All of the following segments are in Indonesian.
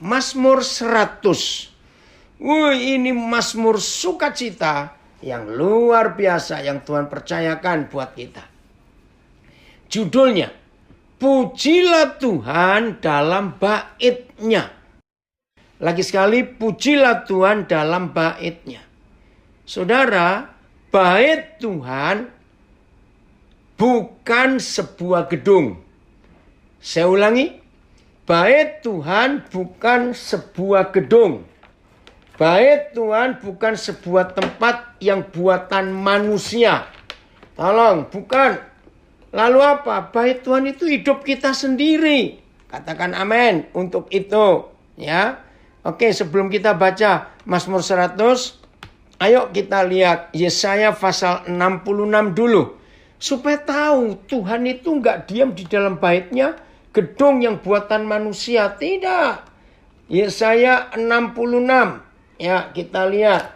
Mazmur 100. Ini Mazmur sukacita yang luar biasa yang Tuhan percayakan buat kita. Judulnya, pujilah Tuhan dalam bait-Nya. Lagi sekali, pujilah Tuhan dalam bait-Nya. Saudara, bait Tuhan bukan sebuah gedung. Saya ulangi, bait Tuhan bukan sebuah gedung. Bait Tuhan bukan sebuah tempat yang buatan manusia. Tolong, bukan. Lalu apa? Bait Tuhan itu hidup kita sendiri. Katakan amin untuk itu. Ya. Oke, sebelum kita baca Mazmur 100, ayo kita lihat Yesaya pasal 66 dulu. Supaya tahu Tuhan itu nggak diam di dalam bait-Nya, gedung yang buatan manusia. Tidak. Yesaya 66. Ya, kita lihat.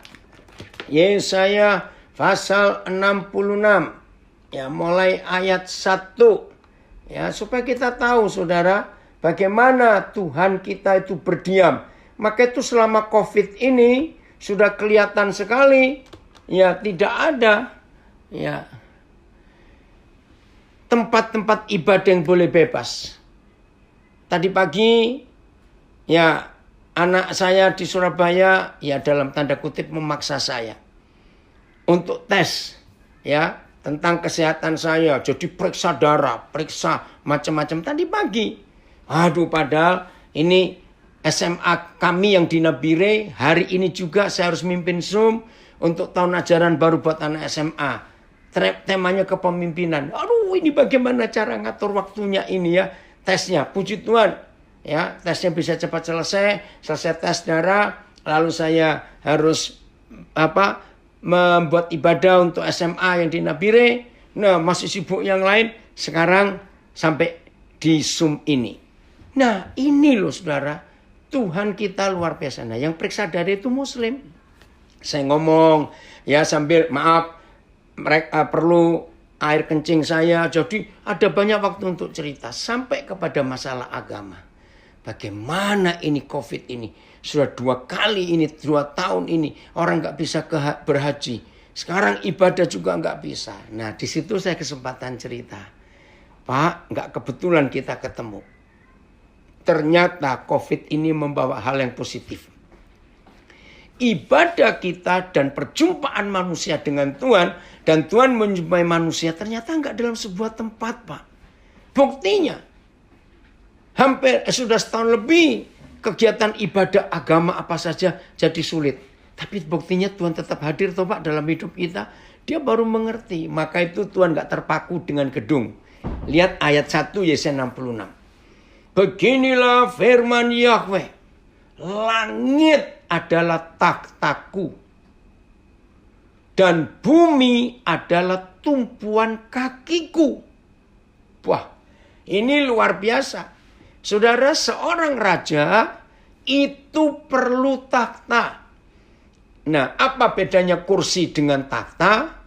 Yesaya pasal 66. Ya, mulai ayat 1. Ya, supaya kita tahu, saudara, bagaimana Tuhan kita itu berdiam. Maka itu selama COVID ini sudah kelihatan sekali. Ya, tidak ada. Ya, tempat-tempat ibadah yang boleh bebas. Tadi pagi, ya, anak saya di Surabaya, ya dalam tanda kutip memaksa saya untuk tes, ya, tentang kesehatan saya. Jadi periksa darah, periksa macam-macam tadi pagi. Aduh, padahal ini SMA kami yang di Nabire, hari ini juga saya harus mimpin Zoom untuk tahun ajaran baru buat anak SMA. Temanya kepemimpinan. Aduh, ini bagaimana cara ngatur waktunya ini ya, tesnya. Puji Tuhan. Ya, tesnya bisa cepat selesai tes darah, lalu saya harus membuat ibadah untuk SMA yang di Nabire. Nah, masih sibuk yang lain, sekarang sampai di Zoom ini. Nah, ini loh saudara, Tuhan kita luar biasa. Nah, yang periksa darah itu Muslim. Saya ngomong, ya sambil maaf, mereka perlu air kencing saya. Jadi ada banyak waktu untuk cerita sampai kepada masalah agama. Bagaimana ini COVID ini? Sudah 2 kali ini, 2 tahun ini. Orang gak bisa berhaji. Sekarang ibadah juga gak bisa. Nah, di situ saya kesempatan cerita. Pak, gak kebetulan kita ketemu. Ternyata COVID ini membawa hal yang positif. Ibadah kita dan perjumpaan manusia dengan Tuhan. Dan Tuhan menjumpai manusia ternyata gak dalam sebuah tempat, Pak. Buktinya. Hampir sudah setahun lebih kegiatan ibadah agama apa saja jadi sulit. Tapi buktinya Tuhan tetap hadir toh Pak dalam hidup kita. Dia baru mengerti. Maka itu Tuhan gak terpaku dengan gedung. Lihat ayat 1 Yesaya 66. Beginilah firman Yahweh. Langit adalah takhtaku. Dan bumi adalah tumpuan kakiku. Wah, ini luar biasa. Saudara, seorang raja itu perlu takhta. Nah, apa bedanya kursi dengan takhta?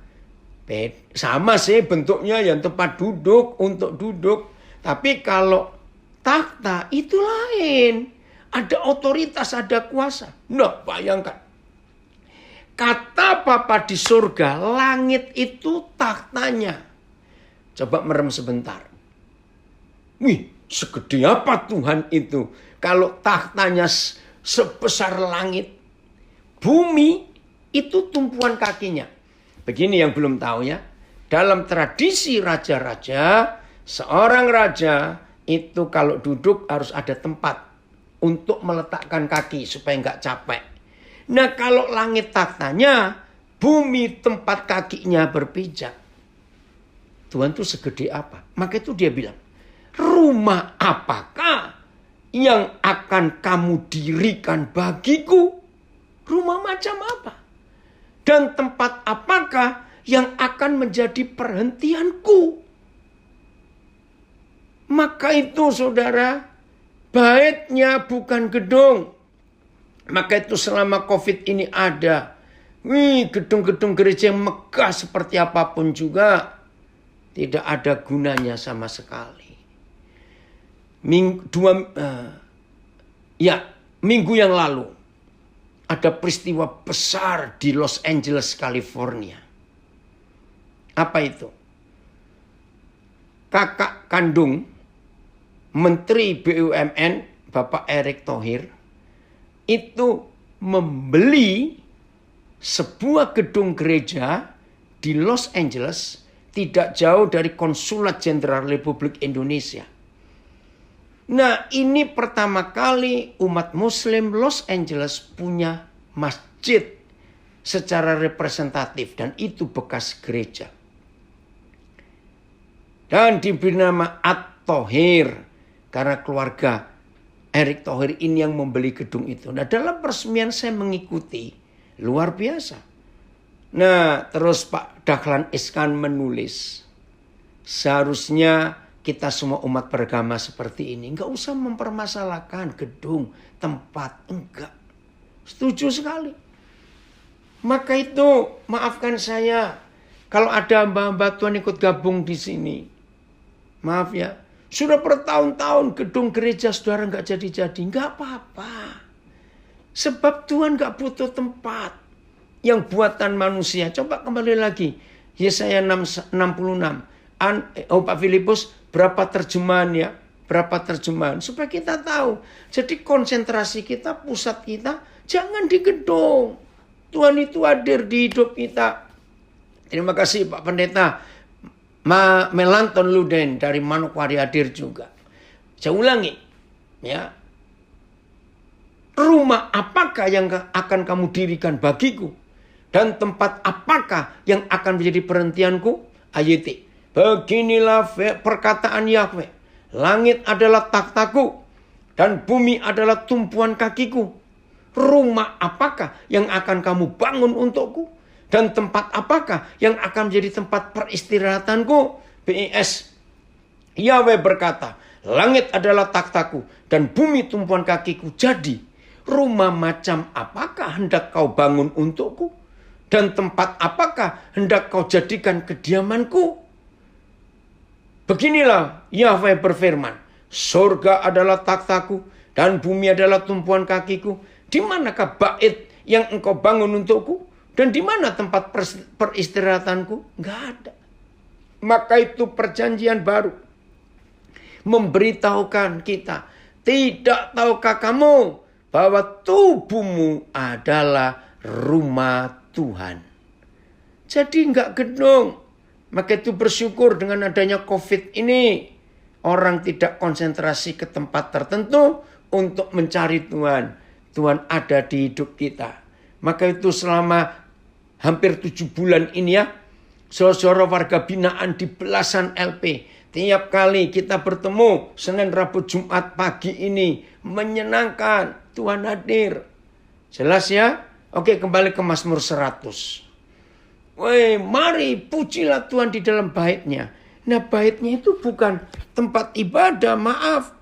Sama sih bentuknya, yang tempat duduk, untuk duduk. Tapi kalau takhta itu lain. Ada otoritas, ada kuasa. Nah, bayangkan. Kata Bapa di surga, langit itu takhtanya. Coba merem sebentar. Wih. Segede apa Tuhan itu? Kalau takhtanya sebesar langit. Bumi itu tumpuan kakinya. Begini yang belum tahu ya. Dalam tradisi raja-raja, seorang raja itu kalau duduk harus ada tempat untuk meletakkan kaki supaya nggak capek. Nah, kalau langit takhtanya, bumi tempat kakinya berpijak. Tuhan itu segede apa? Maka itu dia bilang, rumah apakah yang akan kamu dirikan bagiku? Rumah macam apa? Dan tempat apakah yang akan menjadi perhentianku? Maka itu saudara, bait-Nya bukan gedung. Maka itu selama COVID ini ada. Gedung-gedung gereja yang megah seperti apapun juga tidak ada gunanya sama sekali. minggu yang lalu ada peristiwa besar di Los Angeles, California. Apa itu? Kakak kandung Menteri BUMN Bapak Erick Thohir itu membeli sebuah gedung gereja di Los Angeles tidak jauh dari Konsulat Jenderal Republik Indonesia. Nah, ini pertama kali umat Muslim Los Angeles punya masjid secara representatif dan itu bekas gereja. Dan diberi nama At-Thohir karena keluarga Erick Thohir ini yang membeli gedung itu. Nah, dalam peresmian saya mengikuti, luar biasa. Nah, terus Pak Dahlan Iskan menulis, seharusnya kita semua umat beragama seperti ini nggak usah mempermasalahkan gedung, tempat, enggak. Setuju sekali. Maka itu maafkan saya kalau ada hamba-hamba Tuhan ikut gabung di sini. Maaf ya, sudah bertahun-tahun gedung gereja saudara nggak jadi-jadi, nggak apa-apa. Sebab Tuhan nggak butuh tempat yang buatan manusia. Coba kembali lagi, Yesaya 66. Pak Filipus, berapa terjemahan ya? Berapa terjemahan? Supaya kita tahu. Jadi konsentrasi kita, pusat kita, jangan di gedung. Tuhan itu hadir di hidup kita. Terima kasih Pak Pendeta Melanton Luden dari Manokwari hadir juga. Saya ulangi, ya. Rumah apakah yang akan kamu dirikan bagiku? Dan tempat apakah yang akan menjadi perhentianku? Ayat. Beginilah perkataan Yahweh. Langit adalah takhtaku dan bumi adalah tumpuan kakiku. Rumah apakah yang akan kamu bangun untukku? Dan tempat apakah yang akan menjadi tempat peristirahatanku? BIS. Yahweh berkata, langit adalah takhtaku dan bumi tumpuan kakiku. Jadi, rumah macam apakah hendak kau bangun untukku? Dan tempat apakah hendak kau jadikan kediamanku? Beginilah Yahweh berfirman, surga adalah takhtaku dan bumi adalah tumpuan kakiku. Di manakah bait yang engkau bangun untukku? Dan di mana tempat peristirahatanku? Enggak ada. Maka itu perjanjian baru memberitahukan kita, tidak tahukah kamu bahwa tubuhmu adalah rumah Tuhan. Jadi enggak gedung. Maka itu bersyukur dengan adanya COVID ini. Orang tidak konsentrasi ke tempat tertentu untuk mencari Tuhan. Tuhan ada di hidup kita. Maka itu selama hampir 7 bulan ini ya, saudara warga binaan di belasan LP. Tiap kali kita bertemu Senin, Rabu, Jumat pagi ini menyenangkan. Tuhan hadir. Jelas ya? Oke, kembali ke Mazmur 100. Woi, mari pujilah Tuhan di dalam baitnya. Nah, baitnya itu bukan tempat ibadah, maaf.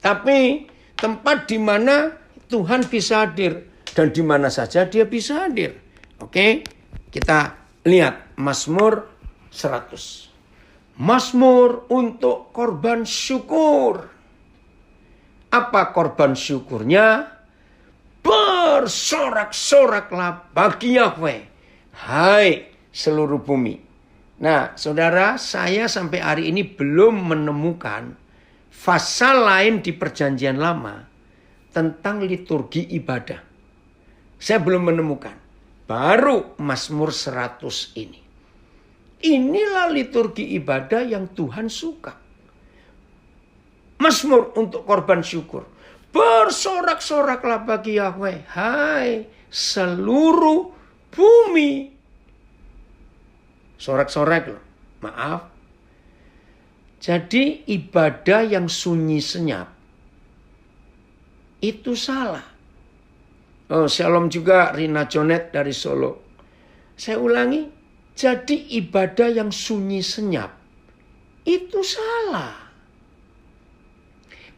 Tapi tempat di mana Tuhan bisa hadir. Dan di mana saja dia bisa hadir. Oke, kita lihat Mazmur 100. Mazmur untuk korban syukur. Apa korban syukurnya? Bersorak-soraklah bagi Yahweh, hai seluruh bumi. Nah, saudara, saya sampai hari ini belum menemukan pasal lain di Perjanjian Lama tentang liturgi ibadah. Saya belum menemukan. Baru Mazmur 100 ini. Inilah liturgi ibadah yang Tuhan suka. Mazmur untuk korban syukur. Bersorak-soraklah bagi Yahweh, hai seluruh bumi. Sorak-sorak loh, maaf. Jadi ibadah yang sunyi senyap itu salah. Oh, shalom juga Rina Jonet dari Solo. Saya ulangi, jadi ibadah yang sunyi senyap itu salah.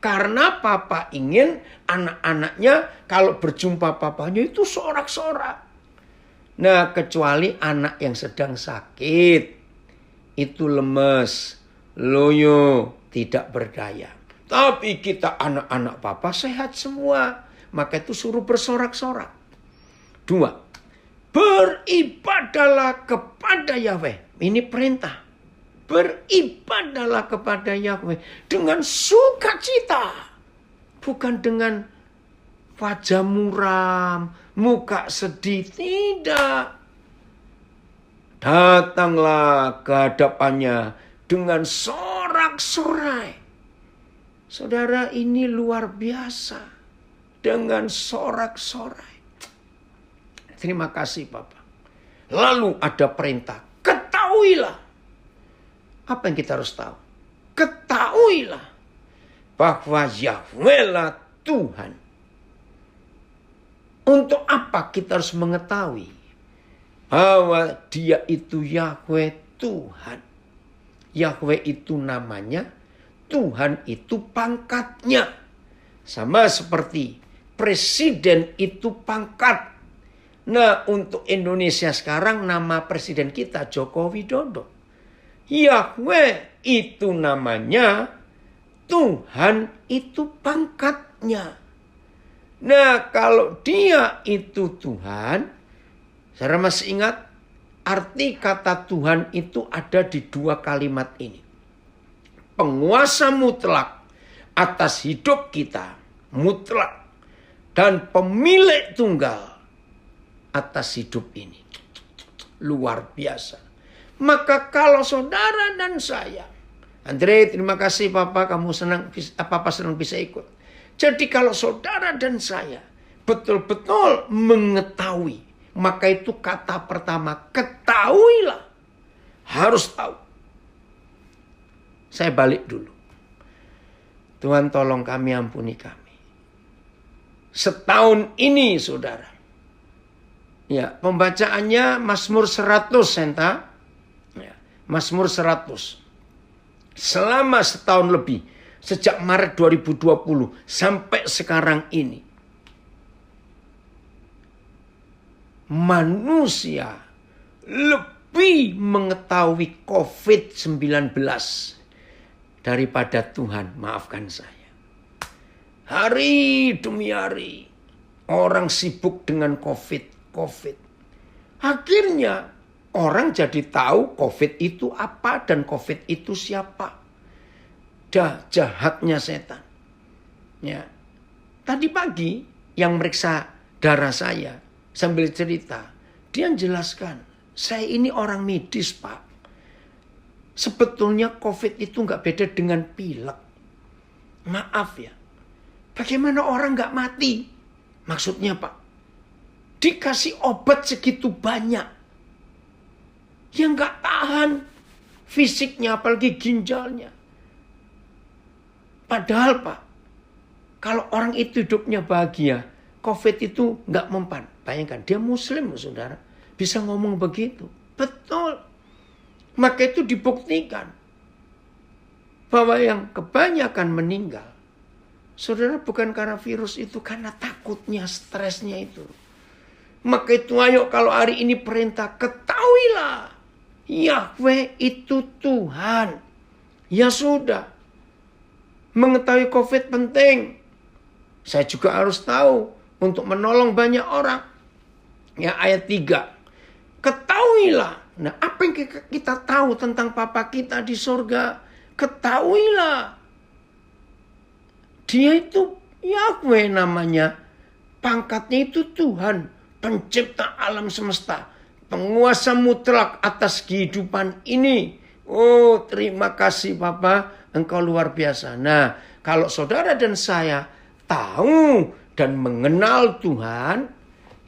Karena papa ingin anak-anaknya kalau berjumpa papanya itu sorak-sorak. Nah, kecuali anak yang sedang sakit, itu lemes, loyo, tidak berdaya. Tapi kita anak-anak papa sehat semua. maka itu suruh bersorak-sorak. 2. Beribadahlah kepada Yahweh. Ini perintah. Beribadahlah kepada Yahweh dengan sukacita. Bukan dengan wajah muram, muka sedih. Tidak. Datanglah ke hadapannya dengan sorak-sorai. Saudara, ini luar biasa. Dengan sorak-sorai. Terima kasih Bapak. Lalu ada perintah. Ketahuilah. Apa yang kita harus tahu? Ketahuilah bahwa Yahweh lah Tuhan. Untuk apa kita harus mengetahui bahwa Dia itu Yahweh Tuhan? Yahweh itu namanya, Tuhan itu pangkatnya. Sama seperti presiden itu pangkat. Nah, untuk Indonesia sekarang nama presiden kita Joko Widodo. Yahweh itu namanya, Tuhan itu pangkatnya. Nah, kalau Dia itu Tuhan, saya masih ingat arti kata Tuhan itu ada di 2 kalimat ini. Penguasa mutlak atas hidup kita, mutlak, dan pemilik tunggal atas hidup ini. Luar biasa. Maka kalau saudara dan saya, Andre, terima kasih Papa, kamu senang, Papa senang bisa ikut. Jadi kalau saudara dan saya betul-betul mengetahui, maka itu kata pertama, ketahuilah. Harus tahu. Saya balik dulu. Tuhan tolong kami, ampuni kami. Setahun ini saudara. Ya, pembacaannya Mazmur 100 Senta. Mazmur 100. Selama setahun lebih. Sejak Maret 2020. Sampai sekarang ini. Manusia lebih mengetahui COVID-19. Daripada Tuhan. Maafkan saya. Hari demi hari. Orang sibuk dengan COVID. Akhirnya. Orang jadi tahu COVID itu apa dan COVID itu siapa. Dah jahatnya setan. Ya. Tadi pagi yang meriksa darah saya sambil cerita. Dia jelaskan, saya ini orang medis Pak. Sebetulnya COVID itu nggak beda dengan pilek. Maaf ya. Bagaimana orang nggak mati? Maksudnya Pak. Dikasih obat segitu banyak. Yang gak tahan fisiknya, apalagi ginjalnya. Padahal Pak, kalau orang itu hidupnya bahagia, COVID itu gak mempan. Bayangkan, dia muslim saudara, bisa ngomong begitu. Betul. Maka itu dibuktikan bahwa yang kebanyakan meninggal, saudara, bukan karena virus itu, karena takutnya, stresnya itu. Maka itu ayo kalau hari ini perintah, ketahuilah. Yahweh itu Tuhan. Ya sudah. Mengetahui COVID penting. Saya juga harus tahu. Untuk menolong banyak orang. Ya ayat 3. Ketahuilah. Nah apa yang kita tahu tentang Papa kita di surga? Ketahuilah. Dia itu Yahweh namanya. Pangkatnya itu Tuhan. Pencipta alam semesta. Penguasa mutlak atas kehidupan ini. Oh, terima kasih Papa, engkau luar biasa. Nah, kalau saudara dan saya tahu dan mengenal Tuhan,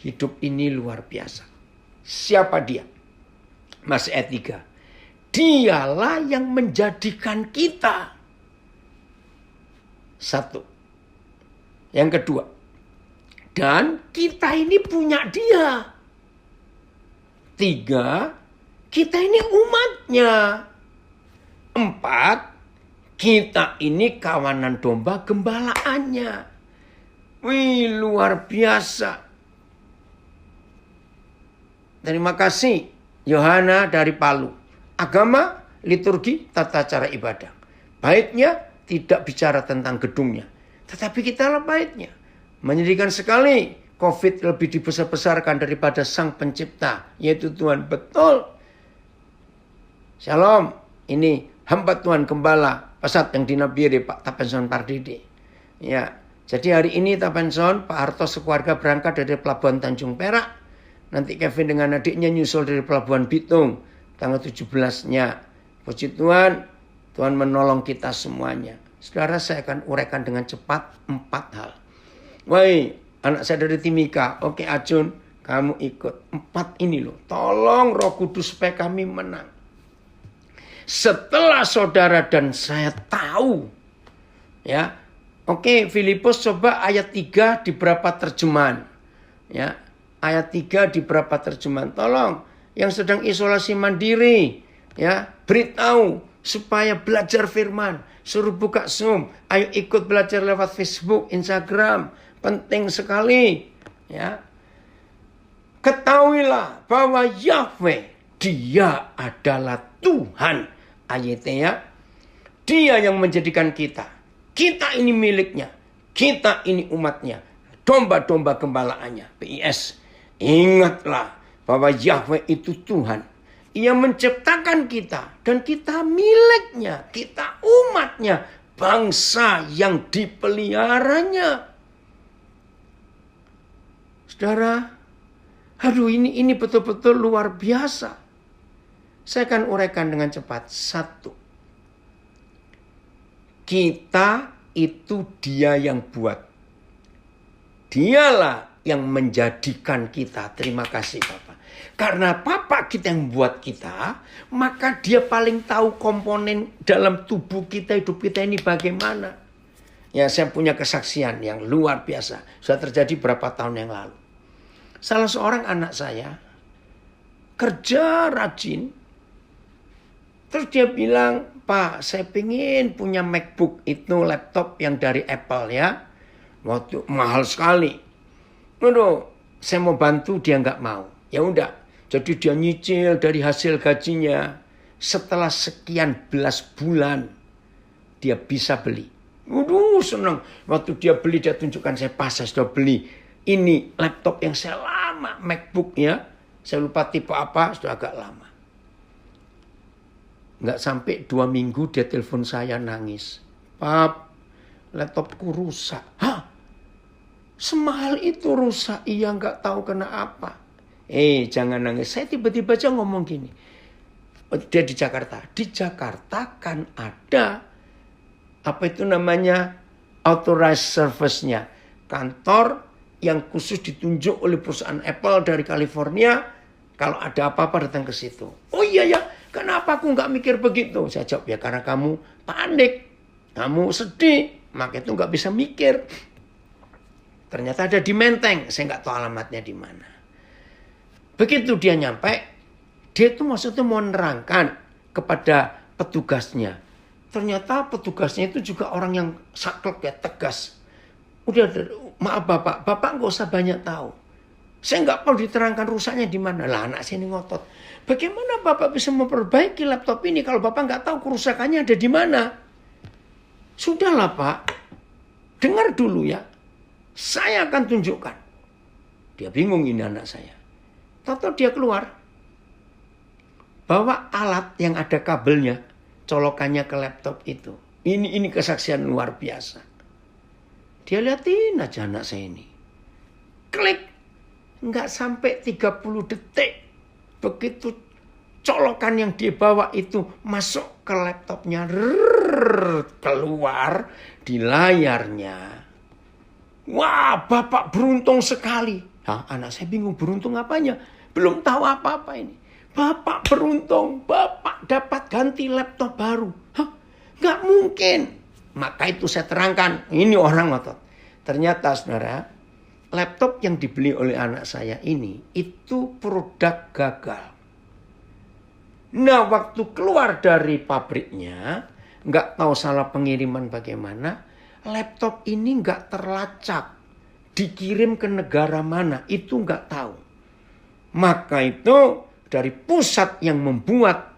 hidup ini luar biasa. Siapa dia? Masih ayat 3. Dialah yang menjadikan kita. 1. Yang kedua. Dan kita ini punya dia. 3, kita ini umatnya. 4, kita ini kawanan domba gembalaannya. Wih, luar biasa. Terima kasih Yohana dari Palu. Agama, liturgi, tata cara ibadah. Baitnya tidak bicara tentang gedungnya. Tetapi kita lah baitnya. Menyedihkan sekali, COVID lebih dibesar-besarkan daripada Sang Pencipta, yaitu Tuhan. Betul. Shalom, ini hamba Tuhan Gembala Pesat yang dinabiri Pak Tapenson Pardidi. Ya, jadi hari ini Tapenson, Pak Harto sekeluarga berangkat dari Pelabuhan Tanjung Perak. Nanti Kevin dengan adiknya nyusul dari Pelabuhan Bitung tanggal 17-nya. Puji Tuhan, Tuhan menolong kita semuanya. Saudara, saya akan uraikan dengan cepat 4 hal. Woi, anak saya dari Timika. Oke Ajun, kamu ikut. 4 ini loh. Tolong Roh Kudus supaya kami menang. Setelah saudara dan saya tahu. Ya. Oke, Filipus coba ayat 3 di berapa terjemahan. Ya. Ayat 3 di berapa terjemahan. Tolong yang sedang isolasi mandiri. Ya. Beritahu supaya belajar firman. Suruh buka Zoom. Ayo ikut belajar lewat Facebook, Instagram. Penting sekali. Ya. Ketahuilah bahwa Yahweh, Dia adalah Tuhan. Ayatnya, Dia yang menjadikan kita. Kita ini miliknya. Kita ini umatnya. Domba-domba gembalaannya. PIS. Ingatlah bahwa Yahweh itu Tuhan. Ia menciptakan kita. Dan kita miliknya. Kita umatnya. Bangsa yang dipeliharanya. Saudara, aduh ini betul-betul luar biasa. Saya akan uraikan dengan cepat. 1. Kita itu Dia yang buat. Dialah yang menjadikan kita. Terima kasih Bapak. Karena Bapak kita yang buat kita, maka Dia paling tahu komponen dalam tubuh kita, hidup kita ini bagaimana. Ya, saya punya kesaksian yang luar biasa. Sudah terjadi berapa tahun yang lalu. Salah seorang anak saya kerja rajin. Terus dia bilang, Pak, saya pengen punya MacBook, itu laptop yang dari Apple ya. Waktu mahal sekali. Waduh, saya mau bantu, dia nggak mau. Ya udah, jadi dia nyicil dari hasil gajinya. Setelah sekian belas bulan, dia bisa beli. Waduh, senang. Waktu dia beli, dia tunjukkan saya, pas saya sudah beli. Ini laptop yang saya lama, MacBook ya. Saya lupa tipe apa, sudah agak lama. Nggak sampai 2 minggu dia telepon saya nangis. Pap, laptopku rusak. Hah? Semahal itu rusak? Iya, nggak tahu kena apa. Jangan nangis. Saya tiba-tiba aja ngomong gini. Dia di Jakarta. Di Jakarta kan ada apa itu namanya authorized service-nya. Kantor yang khusus ditunjuk oleh perusahaan Apple dari California. Kalau ada apa-apa datang ke situ. Oh iya ya, kenapa aku nggak mikir begitu? Saya jawab, ya karena kamu panik. Kamu sedih, maka itu nggak bisa mikir. Ternyata ada di Menteng. Saya nggak tahu alamatnya di mana. Begitu dia nyampe, dia itu maksudnya mau nerangkan kepada petugasnya. Ternyata petugasnya itu juga orang yang saklek ya, tegas. Udah, maaf Bapak nggak usah banyak tahu. Saya nggak perlu diterangkan rusaknya di mana. Lah anak saya ini ngotot. Bagaimana Bapak bisa memperbaiki laptop ini kalau Bapak nggak tahu kerusakannya ada di mana? Sudahlah Pak, dengar dulu ya. Saya akan tunjukkan. Dia bingung ini anak saya. Tahu dia keluar. Bawa alat yang ada kabelnya, colokannya ke laptop itu. Ini kesaksian luar biasa. Dia liatin aja anak saya ini. Klik. Nggak sampai 30 detik. Begitu colokan yang dia bawa itu masuk ke laptopnya. Keluar di layarnya. Wah, Bapak beruntung sekali. Hah, anak saya bingung beruntung apanya. Belum tahu apa-apa ini. Bapak beruntung. Bapak dapat ganti laptop baru. Hah, nggak mungkin. Maka itu saya terangkan, ini orang ngotot. Ternyata saudara, laptop yang dibeli oleh anak saya ini, itu produk gagal. Nah waktu keluar dari pabriknya, nggak tahu salah pengiriman bagaimana, laptop ini nggak terlacak. Dikirim ke negara mana, itu nggak tahu. Maka itu dari pusat yang membuat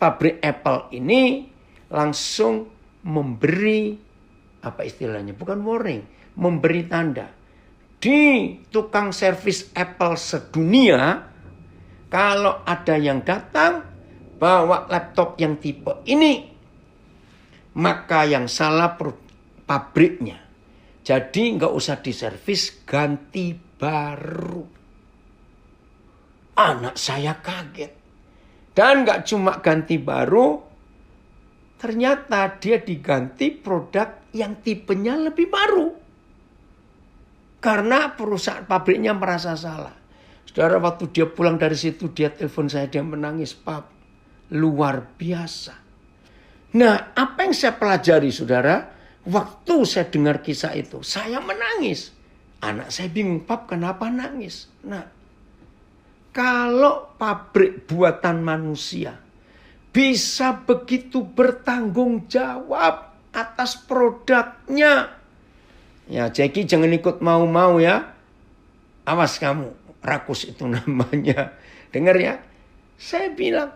pabrik Apple ini langsung memberi apa istilahnya, bukan warning, memberi tanda. di tukang servis Apple sedunia, kalau ada yang datang bawa laptop yang tipe ini, maka yang salah pabriknya. Jadi nggak usah diservis, ganti baru. Anak saya kaget. Dan nggak cuma ganti baru, ternyata dia diganti produk yang tipenya lebih baru. Karena perusahaan pabriknya merasa salah. Saudara, waktu dia pulang dari situ, dia telepon saya, dia menangis. Pap, luar biasa. Nah, apa yang saya pelajari, saudara? Waktu saya dengar kisah itu, saya menangis. Anak saya bingung, Pap, kenapa nangis? Nah, kalau pabrik buatan manusia bisa begitu bertanggung jawab atas produknya. Ya, Jackie jangan ikut mau-mau ya. Awas kamu, rakus itu namanya. Dengar ya, saya bilang,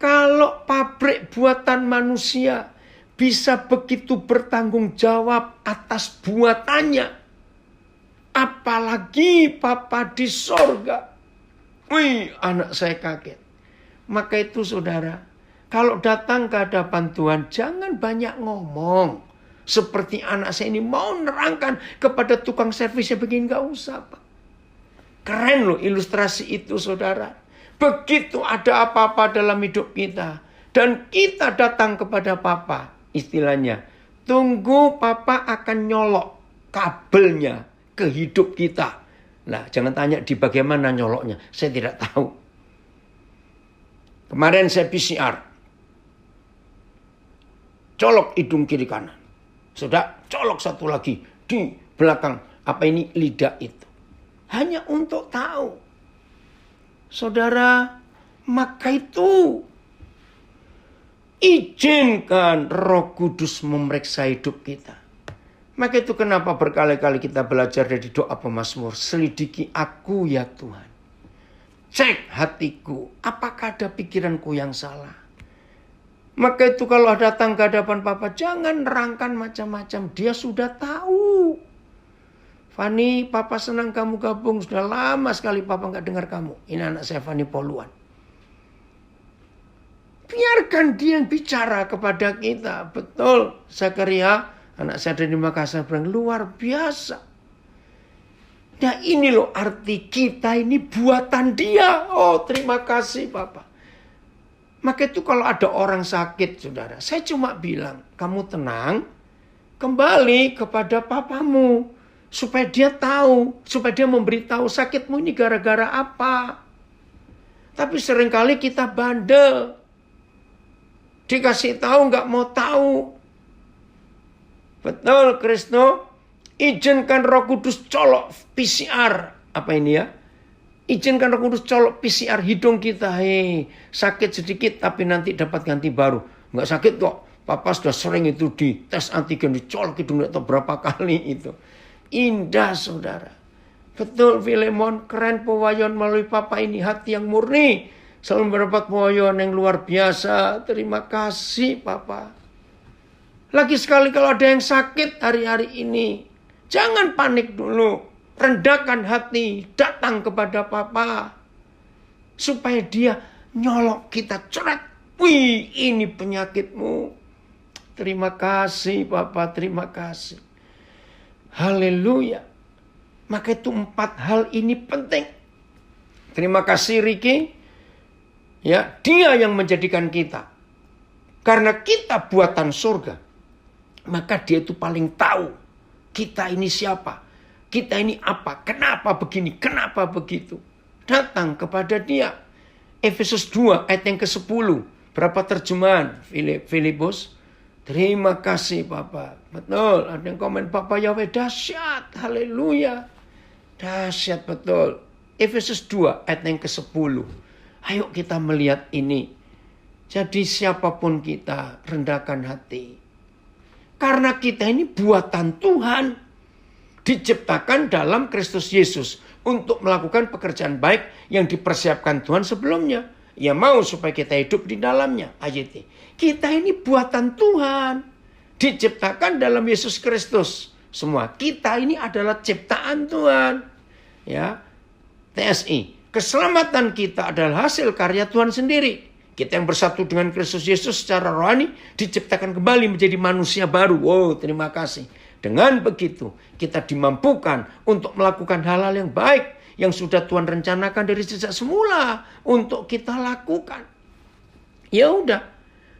kalau pabrik buatan manusia bisa begitu bertanggung jawab atas buatannya, apalagi Papa di sorga. Wih, anak saya kaget. Maka itu saudara, kalau datang ke hadapan Tuhan, jangan banyak ngomong. Seperti anak saya ini mau nerangkan kepada tukang servisnya begini, gak usah Pak. Keren loh ilustrasi itu saudara. Begitu ada apa-apa dalam hidup kita, dan kita datang kepada Papa, istilahnya, tunggu Papa akan nyolok kabelnya ke hidup kita. Nah, jangan tanya di bagaimana nyoloknya, saya tidak tahu. Kemarin saya PCR, colok hidung kiri kanan. Sudah colok satu lagi di belakang lidah itu. Hanya untuk tahu. Saudara, maka itu izinkan Roh Kudus memeriksa hidup kita. Maka itu kenapa berkali-kali kita belajar dari doa pemazmur. Selidiki aku ya Tuhan. Cek hatiku, apakah ada pikiranku yang salah. Maka itu kalau datang ke hadapan Papa, jangan nerangkan macam-macam. Dia sudah tahu. Fani, Papa senang kamu gabung. Sudah lama sekali Papa nggak dengar kamu. Ini anak saya Fani Poluan. Biarkan dia bicara kepada kita. Betul, Zakaria, anak saya dari Makassar, bilang luar biasa. Nah ini loh arti kita ini buatan dia. Oh terima kasih Papa. Maka itu kalau ada orang sakit saudara, saya cuma bilang, kamu tenang, kembali kepada papamu. Supaya dia tahu, supaya dia memberitahu sakitmu ini gara-gara apa. Tapi seringkali kita bandel. Dikasih tahu nggak mau tahu. Betul Krisno, izinkan Roh Kudus colok PCR. Apa ini ya? Izinkan Roh Kudus colok PCR hidung kita. Hei, sakit sedikit tapi nanti dapat ganti baru. Nggak sakit kok. Papa sudah sering itu di tes antigen, dicolok hidung atau berapa kali itu. Indah saudara. Betul Filemon, keren pewahyuan melalui Papa ini. Hati yang murni. Selalu mendapat pewahyuan yang luar biasa. Terima kasih Papa. Lagi sekali kalau ada yang sakit hari-hari ini. Jangan panik dulu. Rendahkan hati, datang kepada Papa. Supaya dia nyolok kita, coret. Wih, ini penyakitmu. Terima kasih Papa, terima kasih. Haleluya. Maka itu 4 hal ini penting. Terima kasih Ricky. Ya, dia yang menjadikan kita. Karena kita buatan surga. Maka dia itu paling tahu. Kita ini siapa? Kita ini apa? Kenapa begini? Kenapa begitu? Datang kepada dia. Efesus 2 ayat yang ke-10. Berapa terjemahan? Filipus. Terima kasih Papa. Betul. Ada yang komen Papa Yahweh dahsyat. Haleluya. Dahsyat betul. Efesus 2 ayat yang ke-10. Ayo kita melihat ini. Jadi siapapun kita rendahkan hati. Karena kita ini buatan Tuhan. Diciptakan dalam Kristus Yesus. Untuk melakukan pekerjaan baik yang dipersiapkan Tuhan sebelumnya. Ia mau supaya kita hidup di dalamnya. Ayat. Kita ini buatan Tuhan. Diciptakan dalam Yesus Kristus. semua. Kita ini adalah ciptaan Tuhan. Ya. TSI. Keselamatan kita adalah hasil karya Tuhan sendiri. Kita yang bersatu dengan Kristus Yesus secara rohani diciptakan kembali menjadi manusia baru. Wow, terima kasih. Dengan begitu kita dimampukan untuk melakukan hal-hal yang baik yang sudah Tuhan rencanakan dari sejak semula untuk kita lakukan. Ya udah.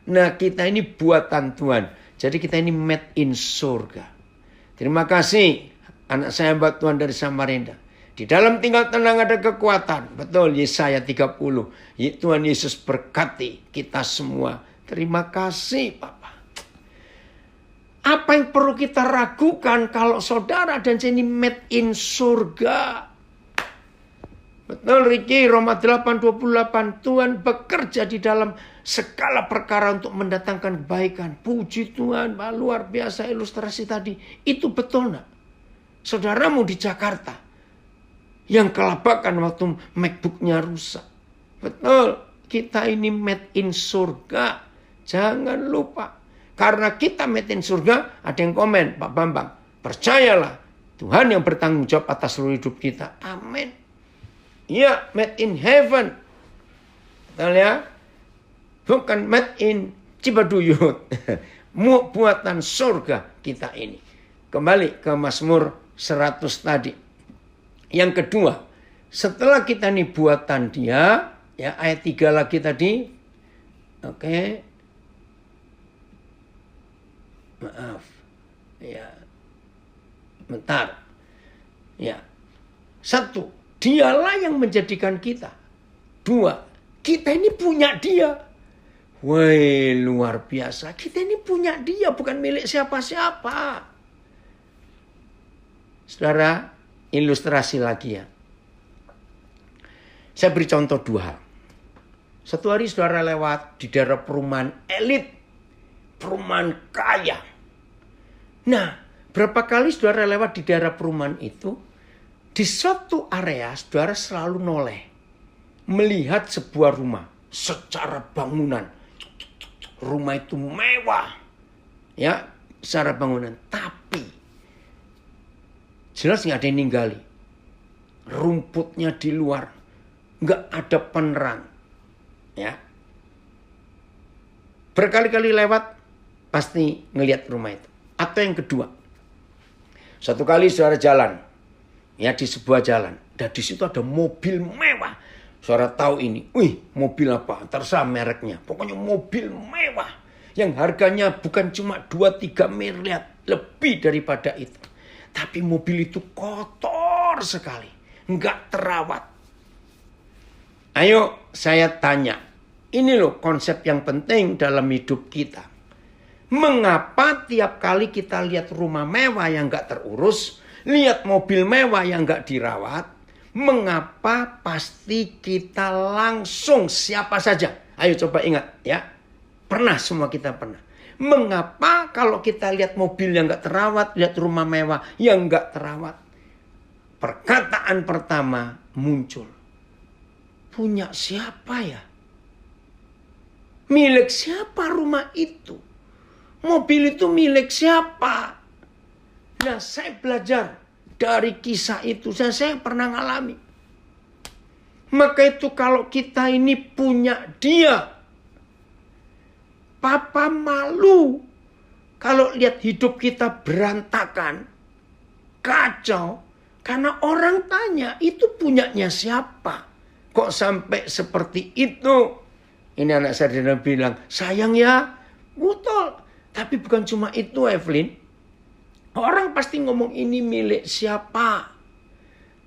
Nah, kita ini buatan Tuhan. Jadi kita ini made in surga. Terima kasih anak saya hamba Tuhan dari Samarinda. Di dalam tinggal tenang ada kekuatan. Betul, Yesaya 30. Tuhan Yesus berkati kita semua. Terima kasih, Papa. Apa yang perlu kita ragukan kalau saudara dan saya ini made in surga? Betul, Ricky, Roma 8:28. Tuhan bekerja di dalam segala perkara untuk mendatangkan kebaikan. Puji Tuhan, luar biasa ilustrasi tadi. Itu betul, nak? Saudaramu di Jakarta yang kelabakan waktu MacBook-nya rusak. Betul, kita ini made in surga. Jangan lupa. Karena kita made in surga, ada yang komen, Pak Bambang, percayalah, Tuhan yang bertanggung jawab atas seluruh hidup kita. Amin. Ya, made in heaven. Betul ya? Bukan made in Cibaduyut. Buatan surga kita ini. Kembali ke Mazmur 100 tadi. Yang kedua, setelah kita ini buatan Dia, ya ayat 3 lagi tadi. Oke. Maaf. Ya. Bentar. Ya. 1, Dialah yang menjadikan kita. 2, kita ini punya Dia. Woi, luar biasa. Kita ini punya Dia, bukan milik siapa-siapa. Saudara, ilustrasi lagi ya. Saya beri contoh 2 hal. Satu hari saudara lewat di daerah perumahan elit. Perumahan kaya. Nah, berapa kali saudara lewat di daerah perumahan itu, di suatu area saudara selalu noleh. Melihat sebuah rumah secara bangunan. Rumah itu mewah. Ya, secara bangunan. Tapi jelas nggak ada yang ninggali. Rumputnya di luar. Nggak ada penerang. Ya. Berkali-kali lewat pasti ngelihat rumah itu. Atau yang kedua. Satu kali saudara jalan. Ya, di sebuah jalan. Dan di situ ada mobil mewah. Saudara tahu ini. Wih, mobil apa? Terserah mereknya. Pokoknya mobil mewah. Yang harganya bukan cuma 2-3 miliar. Lebih daripada itu. Tapi mobil itu kotor sekali. Enggak terawat. Ayo saya tanya. Ini loh konsep yang penting dalam hidup kita. Mengapa tiap kali kita lihat rumah mewah yang enggak terurus. Lihat mobil mewah yang enggak dirawat. Mengapa pasti kita langsung siapa saja. Ayo coba ingat ya. Pernah semua kita pernah. Mengapa kalau kita lihat mobil yang enggak terawat, lihat rumah mewah yang enggak terawat, perkataan pertama muncul. Punya siapa ya? Milik siapa rumah itu? Mobil itu milik siapa? Nah, saya belajar dari kisah itu. Saya pernah ngalami. Maka itu kalau kita ini punya Dia, Papa malu kalau lihat hidup kita berantakan, kacau, karena orang tanya itu punyanya siapa? Kok sampai seperti itu? Ini anak saya bilang, sayang ya, betul. Tapi bukan cuma itu, Evelyn. Orang pasti ngomong ini milik siapa?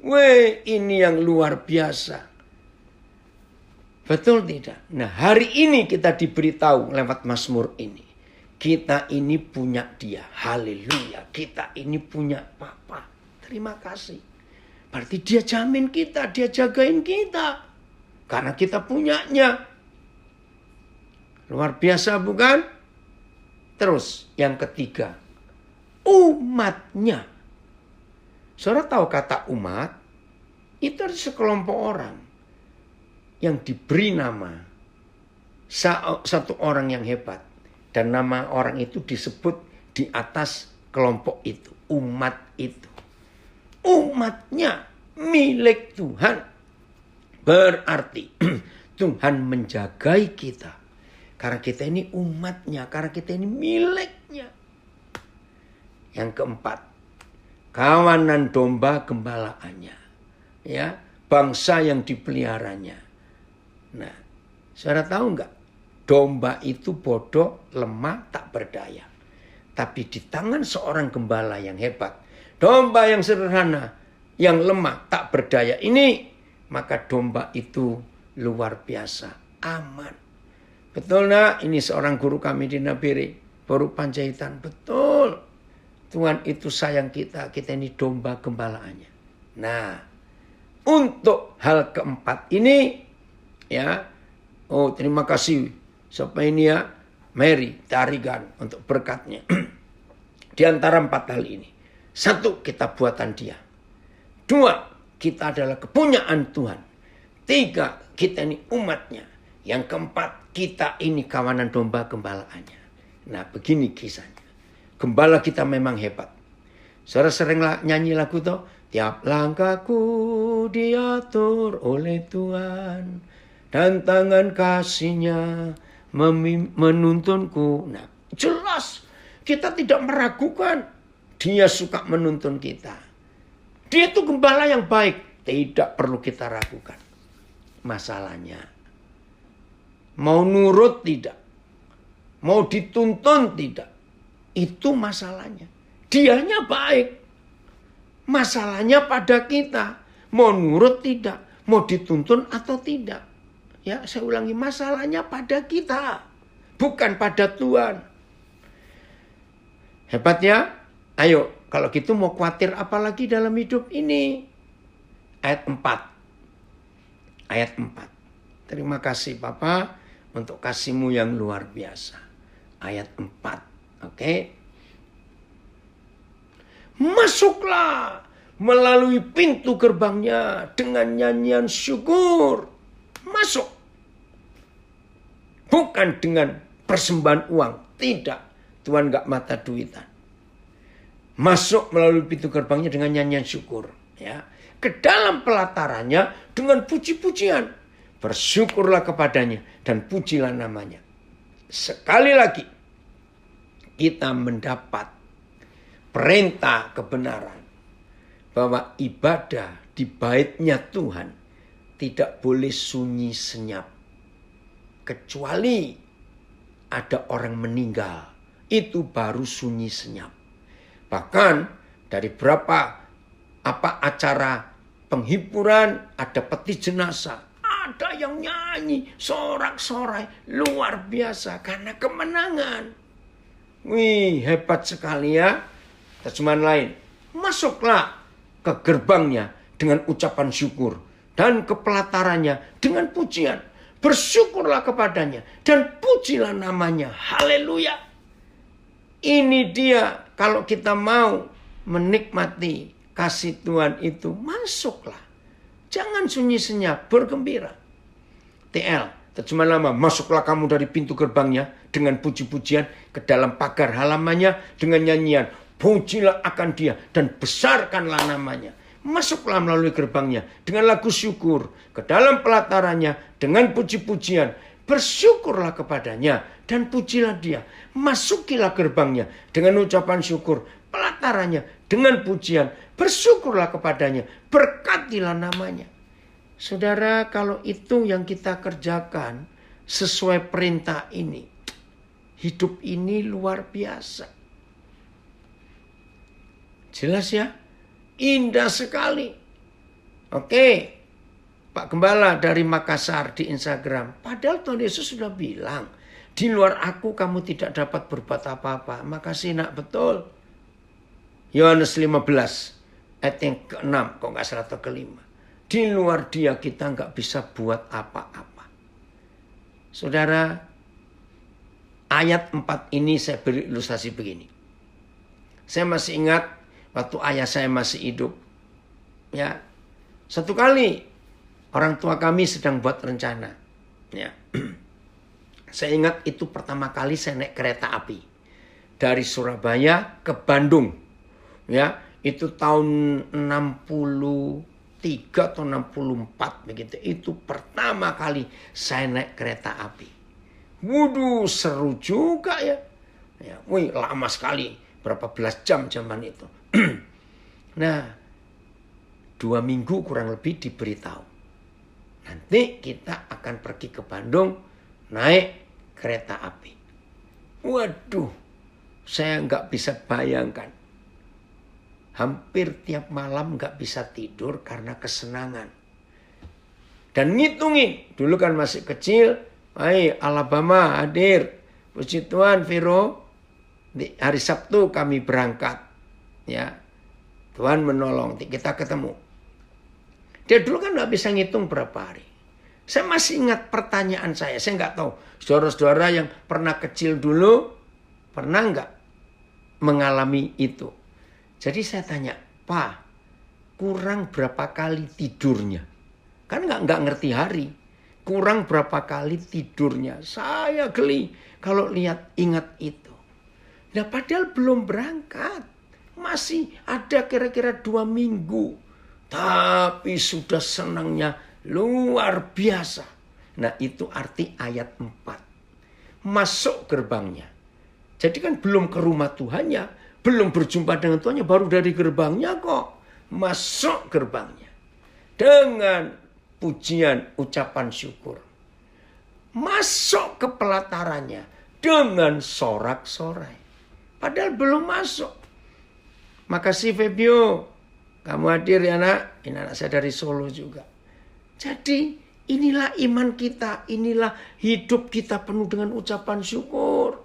Weh, ini yang luar biasa. Betul tidak? Nah, hari ini kita diberitahu lewat Mazmur ini. Kita ini punya Dia. Haleluya. Kita ini punya Papa. Terima kasih. Berarti Dia jamin kita. Dia jagain kita. Karena kita punyanya. Luar biasa bukan? Terus yang ketiga. Umatnya. Saudara tahu kata umat? Itu ada sekelompok orang. Yang diberi nama satu orang yang hebat. Dan nama orang itu disebut di atas kelompok itu, umat itu. Umatnya milik Tuhan. Berarti Tuhan menjagai kita. Karena kita ini umatnya, karena kita ini miliknya. Yang keempat, kawanan domba gembalaannya. Ya, bangsa yang dipeliharanya. Nah, saudara tahu enggak? Domba itu bodoh, lemah, tak berdaya. Tapi di tangan seorang gembala yang hebat, domba yang sederhana, yang lemah, tak berdaya ini, maka domba itu luar biasa, aman. Betul nak? Ini seorang guru kami di Nabire, baru Panjaitan. Betul. Tuhan itu sayang kita, kita ini domba gembalaannya. Nah, untuk hal keempat ini, ya, oh terima kasih. Siapa ini ya? Mary Tarigan untuk berkatnya. Di antara 4 hal ini. 1, kita buatan dia. 2, kita adalah kepunyaan Tuhan. 3, kita ini umatnya. Yang keempat, kita ini kawanan domba gembalaannya. Nah, begini kisahnya. Gembala kita memang hebat. Saudara sering nyanyi lagu tuh. Tiap langkahku diatur oleh Tuhan. Dan tangan kasih-Nya menuntunku. Nah, jelas kita tidak meragukan. Dia suka menuntun kita. Dia itu gembala yang baik. Tidak perlu kita ragukan. Masalahnya, mau nurut tidak? Mau dituntun tidak? Itu masalahnya. Dianya baik. Masalahnya pada kita. Mau nurut tidak? Mau dituntun atau tidak? Ya, saya ulangi, masalahnya pada kita. Bukan pada Tuhan. Hebatnya? Ayo, kalau gitu mau khawatir apa lagi dalam hidup ini? Ayat 4. Ayat 4. Terima kasih Papa untuk kasih-Mu yang luar biasa. Ayat 4. Oke. Masuklah melalui pintu gerbangnya dengan nyanyian syukur. Masuk. Bukan dengan persembahan uang. Tidak. Tuhan gak mata duitan. Masuk melalui pintu gerbangnya dengan nyanyian syukur. Ya. Ke dalam pelatarannya dengan puji-pujian. Bersyukurlah kepadanya dan pujilah namanya. Sekali lagi kita mendapat perintah kebenaran. Bahwa ibadah di baitnya Tuhan tidak boleh sunyi senyap. Kecuali ada orang meninggal. Itu baru sunyi senyap. Bahkan dari berapa acara penghiburan, ada peti jenazah, ada yang nyanyi sorak-sorai luar biasa karena kemenangan. Wih, hebat sekali ya. Terjemahan lain, masuklah ke gerbangnya dengan ucapan syukur dan ke pelatarannya dengan pujian. Bersyukurlah kepadanya dan pujilah namanya. Haleluya. Ini dia kalau kita mau menikmati kasih Tuhan itu, masuklah. Jangan sunyi senyap, bergembira. TL, terjemahan lama, masuklah kamu dari pintu gerbangnya dengan puji-pujian ke dalam pagar halamannya dengan nyanyian. Pujilah akan dia dan besarkanlah namanya. Masuklah melalui gerbangnya dengan lagu syukur. Ke dalam pelatarannya dengan puji-pujian. Bersyukurlah kepadanya dan pujilah dia. Masukilah gerbangnya dengan ucapan syukur. Pelatarannya dengan pujian. Bersyukurlah kepadanya. Berkatilah namanya. Saudara, kalau itu yang kita kerjakan sesuai perintah ini. Hidup ini luar biasa. Jelas ya? Indah sekali. Oke. Pak Gembala dari Makassar di Instagram. Padahal Tuhan Yesus sudah bilang. Di luar aku kamu tidak dapat berbuat apa-apa. Makasih nak, betul. Yohanes 15. Ayat yang ke-6. Kok gak salah atau ke-5. Di luar dia kita gak bisa buat apa-apa. Saudara. Ayat 4 ini saya beri ilustrasi begini. Saya masih ingat. Waktu ayah saya masih hidup. Ya. Satu kali. Orang tua kami sedang buat rencana. Ya. Saya ingat itu pertama kali saya naik kereta api. dari Surabaya ke Bandung. Ya, itu tahun 63 atau 64 begitu. Itu pertama kali saya naik kereta api. Waduh, seru juga ya. Ya, wih, lama sekali. Berapa belas jam zaman itu. Nah, 2 minggu kurang lebih diberitahu. Nanti kita akan pergi ke Bandung naik kereta api. Waduh, saya nggak bisa bayangkan. Hampir tiap malam nggak bisa tidur karena kesenangan. Dan ngitungin, dulu kan masih kecil. Hai, Alabama hadir. Puji Tuhan, Vero. Di hari Sabtu kami berangkat. Ya, Tuhan menolong, kita ketemu. Dia dulu kan nggak bisa ngitung berapa hari. Saya masih ingat pertanyaan saya nggak tahu. Saudara-saudara yang pernah kecil dulu, pernah nggak mengalami itu? Jadi saya tanya, Pak, kurang berapa kali tidurnya? Kan nggak ngerti hari. Kurang berapa kali tidurnya? Saya geli kalau ingat itu. Nah, padahal belum berangkat. Masih ada kira-kira 2 minggu. Tapi sudah senangnya luar biasa. Nah, itu arti ayat 4. Masuk gerbangnya. Jadi kan belum ke rumah Tuhannya. Belum berjumpa dengan Tuhannya. Baru dari gerbangnya kok. Masuk gerbangnya. Dengan pujian, ucapan syukur. Masuk ke pelatarannya. Dengan sorak-sorai. Padahal belum masuk. Makasih Febio. Kamu hadir ya nak. Ini anak saya dari Solo juga. Jadi inilah iman kita. Inilah hidup kita penuh dengan ucapan syukur.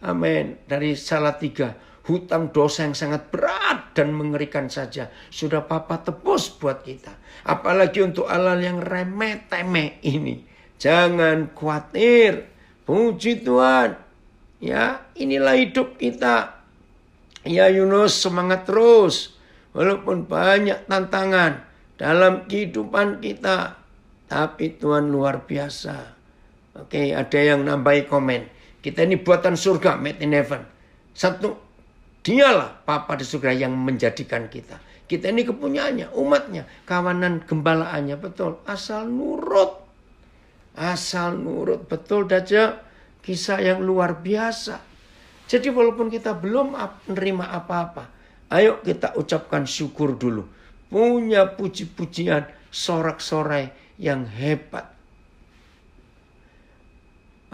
Amin. Dari Salatiga. Hutang dosa yang sangat berat dan mengerikan saja. Sudah Papa tebus buat kita. Apalagi untuk hal yang remeh-temeh ini. Jangan khawatir. Puji Tuhan. Ya, inilah hidup kita. Ya Yunus, semangat terus. Walaupun banyak tantangan dalam kehidupan kita. Tapi Tuhan luar biasa. Oke, ada yang nambahi komen. Kita ini buatan surga, made in heaven. Satu, dialah Papa di surga yang menjadikan kita. Kita ini kepunyaannya, umatnya, kawanan gembalaannya, betul. Asal nurut. Asal nurut, betul Daja. Kisah yang luar biasa. Jadi walaupun kita belum menerima apa-apa, ayo kita ucapkan syukur dulu. Punya puji-pujian, sorak-sorai yang hebat.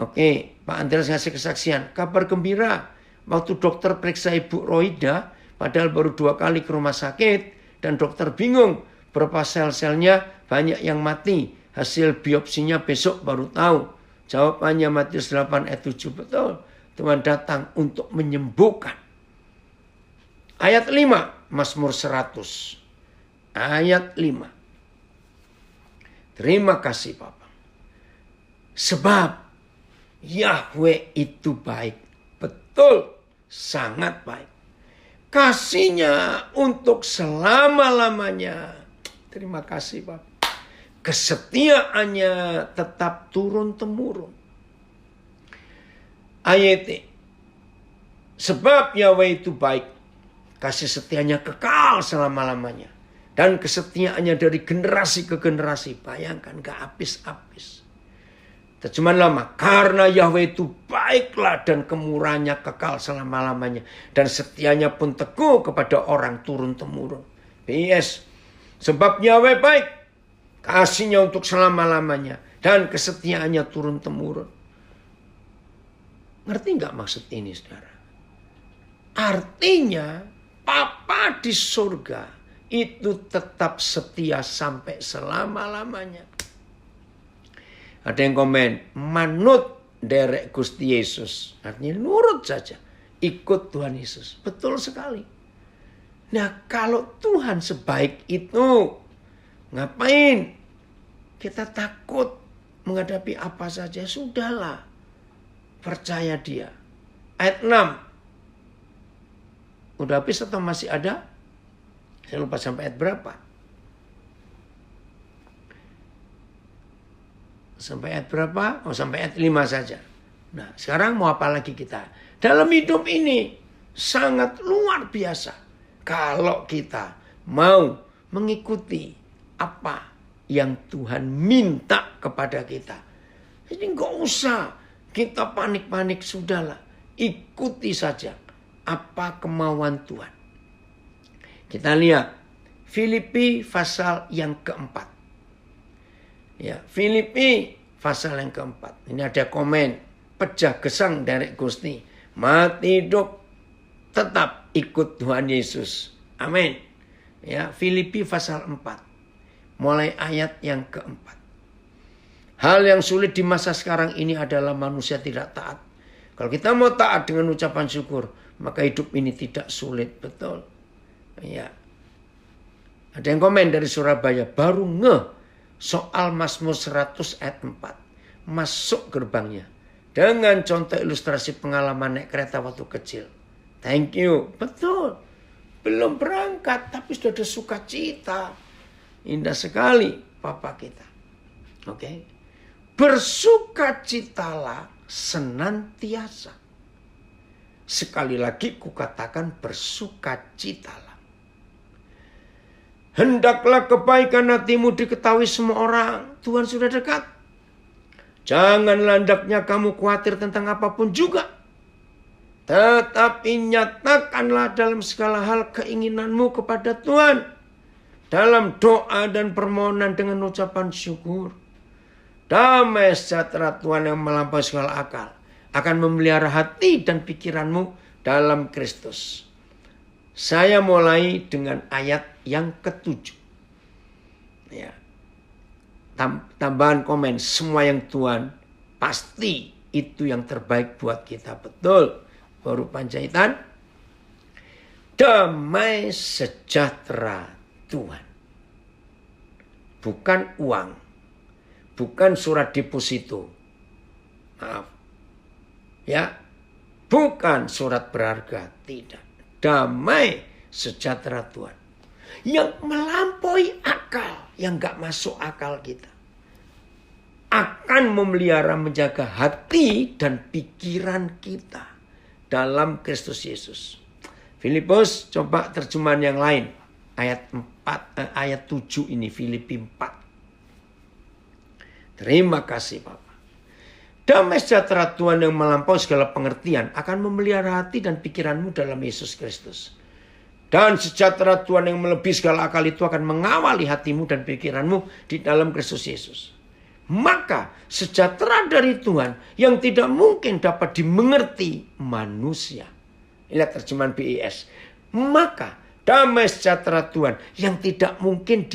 Oke, Pak Andreas ngasih kesaksian. Kabar gembira, waktu dokter periksa Ibu Roida, padahal baru 2 kali ke rumah sakit, dan dokter bingung berapa sel-selnya banyak yang mati. Hasil biopsinya besok baru tahu. Jawabannya Matius 8 ayat 7, betul. Tuhan datang untuk menyembuhkan. Ayat 5, Mazmur 100. Ayat 5. Terima kasih Bapak. Sebab Yahweh itu baik. Betul, sangat baik. Kasihnya untuk selama-lamanya. Terima kasih Bapak. Kesetiaannya tetap turun-temurun. Ayat sebab Yahweh itu baik. Kasih setianya kekal selama-lamanya. Dan kesetiaannya dari generasi ke generasi. Bayangkan gak habis-habis. Terjemahan lama. Karena Yahweh itu baiklah dan kemurahannya kekal selama-lamanya. Dan setianya pun teguh kepada orang turun-temurun. PS. Sebab Yahweh baik. Kasihnya untuk selama-lamanya. Dan kesetiaannya turun-temurun. Ngerti gak maksud ini saudara? Artinya Papa di surga itu tetap setia sampai selama-lamanya. Ada yang komen, manut derek Gusti Yesus. Artinya nurut saja. Ikut Tuhan Yesus. Betul sekali. Nah kalau Tuhan sebaik itu, ngapain kita takut menghadapi apa saja? Sudahlah. Percaya dia. Ayat 6. Udah habis atau masih ada? Saya lupa sampai ayat berapa. Sampai ayat berapa? Oh sampai ayat 5 saja. Nah, sekarang mau apa lagi kita? Dalam hidup ini sangat luar biasa kalau kita mau mengikuti apa yang Tuhan minta kepada kita. Jadi nggak usah kita panik-panik, sudahlah. Ikuti saja apa kemauan Tuhan. Kita lihat Filipi pasal yang keempat. Ya, Filipi pasal yang keempat. Ini ada komen, pejah gesang dari Gusti. Mati hidup tetap ikut Tuhan Yesus. Amin. Ya, Filipi pasal 4. Mulai ayat yang keempat. Hal yang sulit di masa sekarang ini adalah manusia tidak taat. Kalau kita mau taat dengan ucapan syukur, maka hidup ini tidak sulit. Betul. Ya. Ada yang komen dari Surabaya, baru soal Mazmur 100 ayat 4. Masuk gerbangnya. Dengan contoh ilustrasi pengalaman naik kereta waktu kecil. Thank you. Betul. Belum berangkat tapi sudah ada sukacita. Indah sekali Papa kita. Oke. Bersukacitalah senantiasa. Sekali lagi kukatakan bersukacitalah. Hendaklah kebaikan hatimu diketahui semua orang. Tuhan sudah dekat. Janganlah hendaknya kamu khawatir tentang apapun juga. Tetapi nyatakanlah dalam segala hal keinginanmu kepada Tuhan. Dalam doa dan permohonan dengan ucapan syukur. Damai sejahtera Tuhan yang melampaui segala akal akan memelihara hati dan pikiranmu dalam Kristus. Saya mulai dengan ayat yang ke-7. Ya. Tambahan komen, semua yang Tuhan pasti itu yang terbaik buat kita. Betul. Baru Panjaitan. Damai sejahtera Tuhan. Bukan uang. Bukan surat deposito. Maaf. Ya. Bukan surat berharga. Tidak. Damai sejahtera Tuhan. Yang melampaui akal. Yang gak masuk akal kita. Akan memelihara menjaga hati dan pikiran kita. Dalam Kristus Yesus. Filipus coba terjemahan yang lain. Ayat 7 ini. Filipi 4. Terima kasih Bapak. Damai sejahtera Tuhan yang melampaui segala pengertian akan memelihara hati dan pikiranmu dalam Yesus Kristus. Dan sejahtera Tuhan yang melebihi segala akal itu akan mengawali hatimu dan pikiranmu di dalam Kristus Yesus. Maka sejahtera dari Tuhan yang tidak mungkin dapat dimengerti manusia. Lihat terjemahan BIS. Maka damai sejahtera Tuhan yang tidak mungkin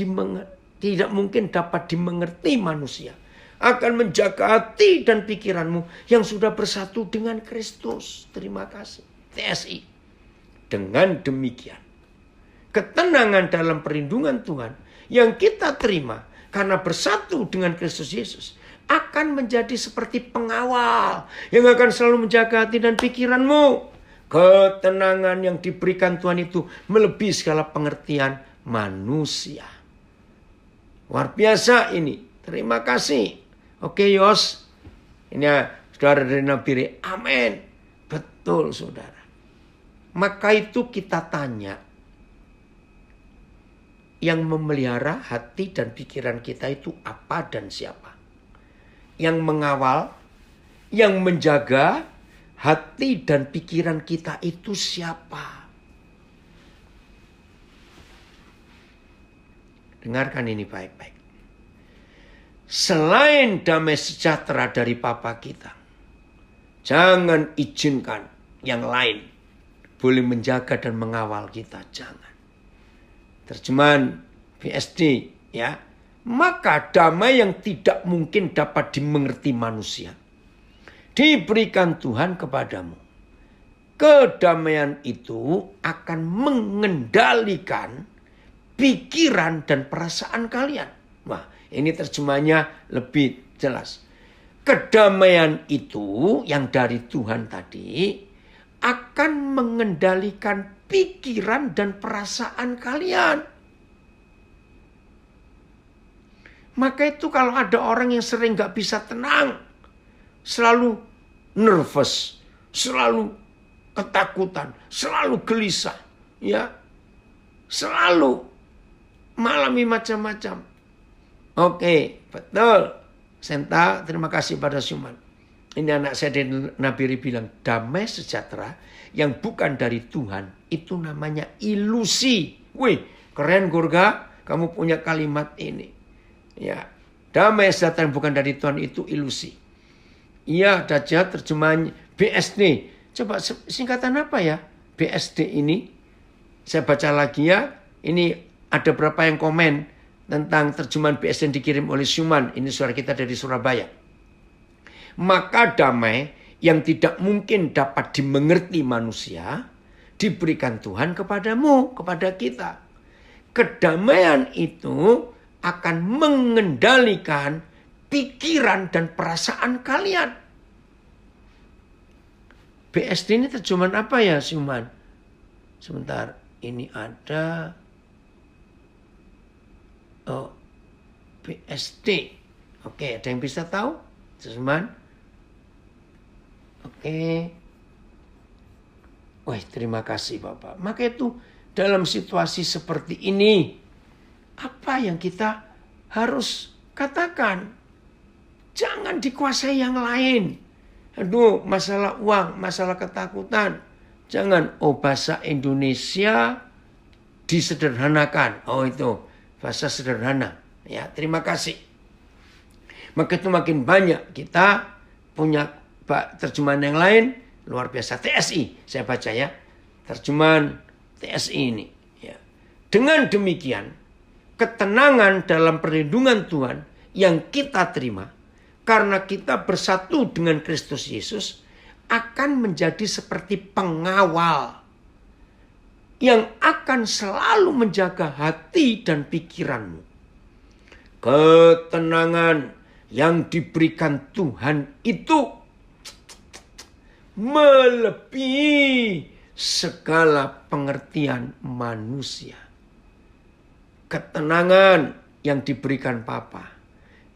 dapat dimengerti manusia akan menjaga hati dan pikiranmu yang sudah bersatu dengan Kristus. Terima kasih. TSI. Dengan demikian, ketenangan dalam perlindungan Tuhan yang kita terima karena bersatu dengan Kristus Yesus akan menjadi seperti pengawal yang akan selalu menjaga hati dan pikiranmu. Ketenangan yang diberikan Tuhan itu melebihi segala pengertian manusia. Luar biasa ini. Terima kasih. Oke Yos. Ini saudara dari Nabire. Amin. Betul saudara. Maka itu kita tanya. Yang memelihara hati dan pikiran kita itu apa dan siapa? Yang mengawal, yang menjaga hati dan pikiran kita itu siapa? Dengarkan ini baik-baik. Selain damai sejahtera dari Bapa kita, jangan izinkan yang lain boleh menjaga dan mengawal kita. Jangan. Terjemahan BSD ya. Maka damai yang tidak mungkin dapat dimengerti manusia diberikan Tuhan kepadamu. Kedamaian itu akan mengendalikan pikiran dan perasaan kalian. Wah, ini terjemahnya lebih jelas. Kedamaian itu yang dari Tuhan tadi akan mengendalikan pikiran dan perasaan kalian. Maka itu kalau ada orang yang sering gak bisa tenang, selalu nervous, selalu ketakutan, selalu gelisah, ya, selalu mengalami macam-macam. Oke, betul. Senta, terima kasih pada Syuman. Ini anak saya dari Nabiri bilang, damai sejahtera yang bukan dari Tuhan, itu namanya ilusi. Wih, keren Gurga, kamu punya kalimat ini. Ya, damai sejahtera yang bukan dari Tuhan itu ilusi. Iya, Daja, terjemahan BSD. Coba singkatan apa ya BSD ini? Saya baca lagi ya. Ini ada berapa yang komen tentang terjemahan BSD yang dikirim oleh Syuman. Ini saudara kita dari Surabaya. Maka damai yang tidak mungkin dapat dimengerti manusia diberikan Tuhan kepadamu, kepada kita. Kedamaian itu akan mengendalikan pikiran dan perasaan kalian. BSD ini terjemahan apa ya, Syuman? Sebentar, ini ada BSD. Oke, ada yang bisa tahu? Syuman? Oke. Wah, terima kasih Bapak. Maka itu dalam situasi seperti ini, apa yang kita harus katakan? Jangan dikuasai yang lain. Aduh, masalah uang, masalah ketakutan. Jangan, bahasa Indonesia disederhanakan. Itu bahasa sederhana. Ya, terima kasih. Maka itu makin banyak kita punya terjemahan yang lain, luar biasa. TSI, saya baca ya. Terjemahan TSI ini. Ya. Dengan demikian, ketenangan dalam perlindungan Tuhan yang kita terima, karena kita bersatu dengan Kristus Yesus, akan menjadi seperti pengawal yang akan selalu menjaga hati dan pikiranmu. Ketenangan yang diberikan Tuhan itu melebihi segala pengertian manusia. Ketenangan yang diberikan Papa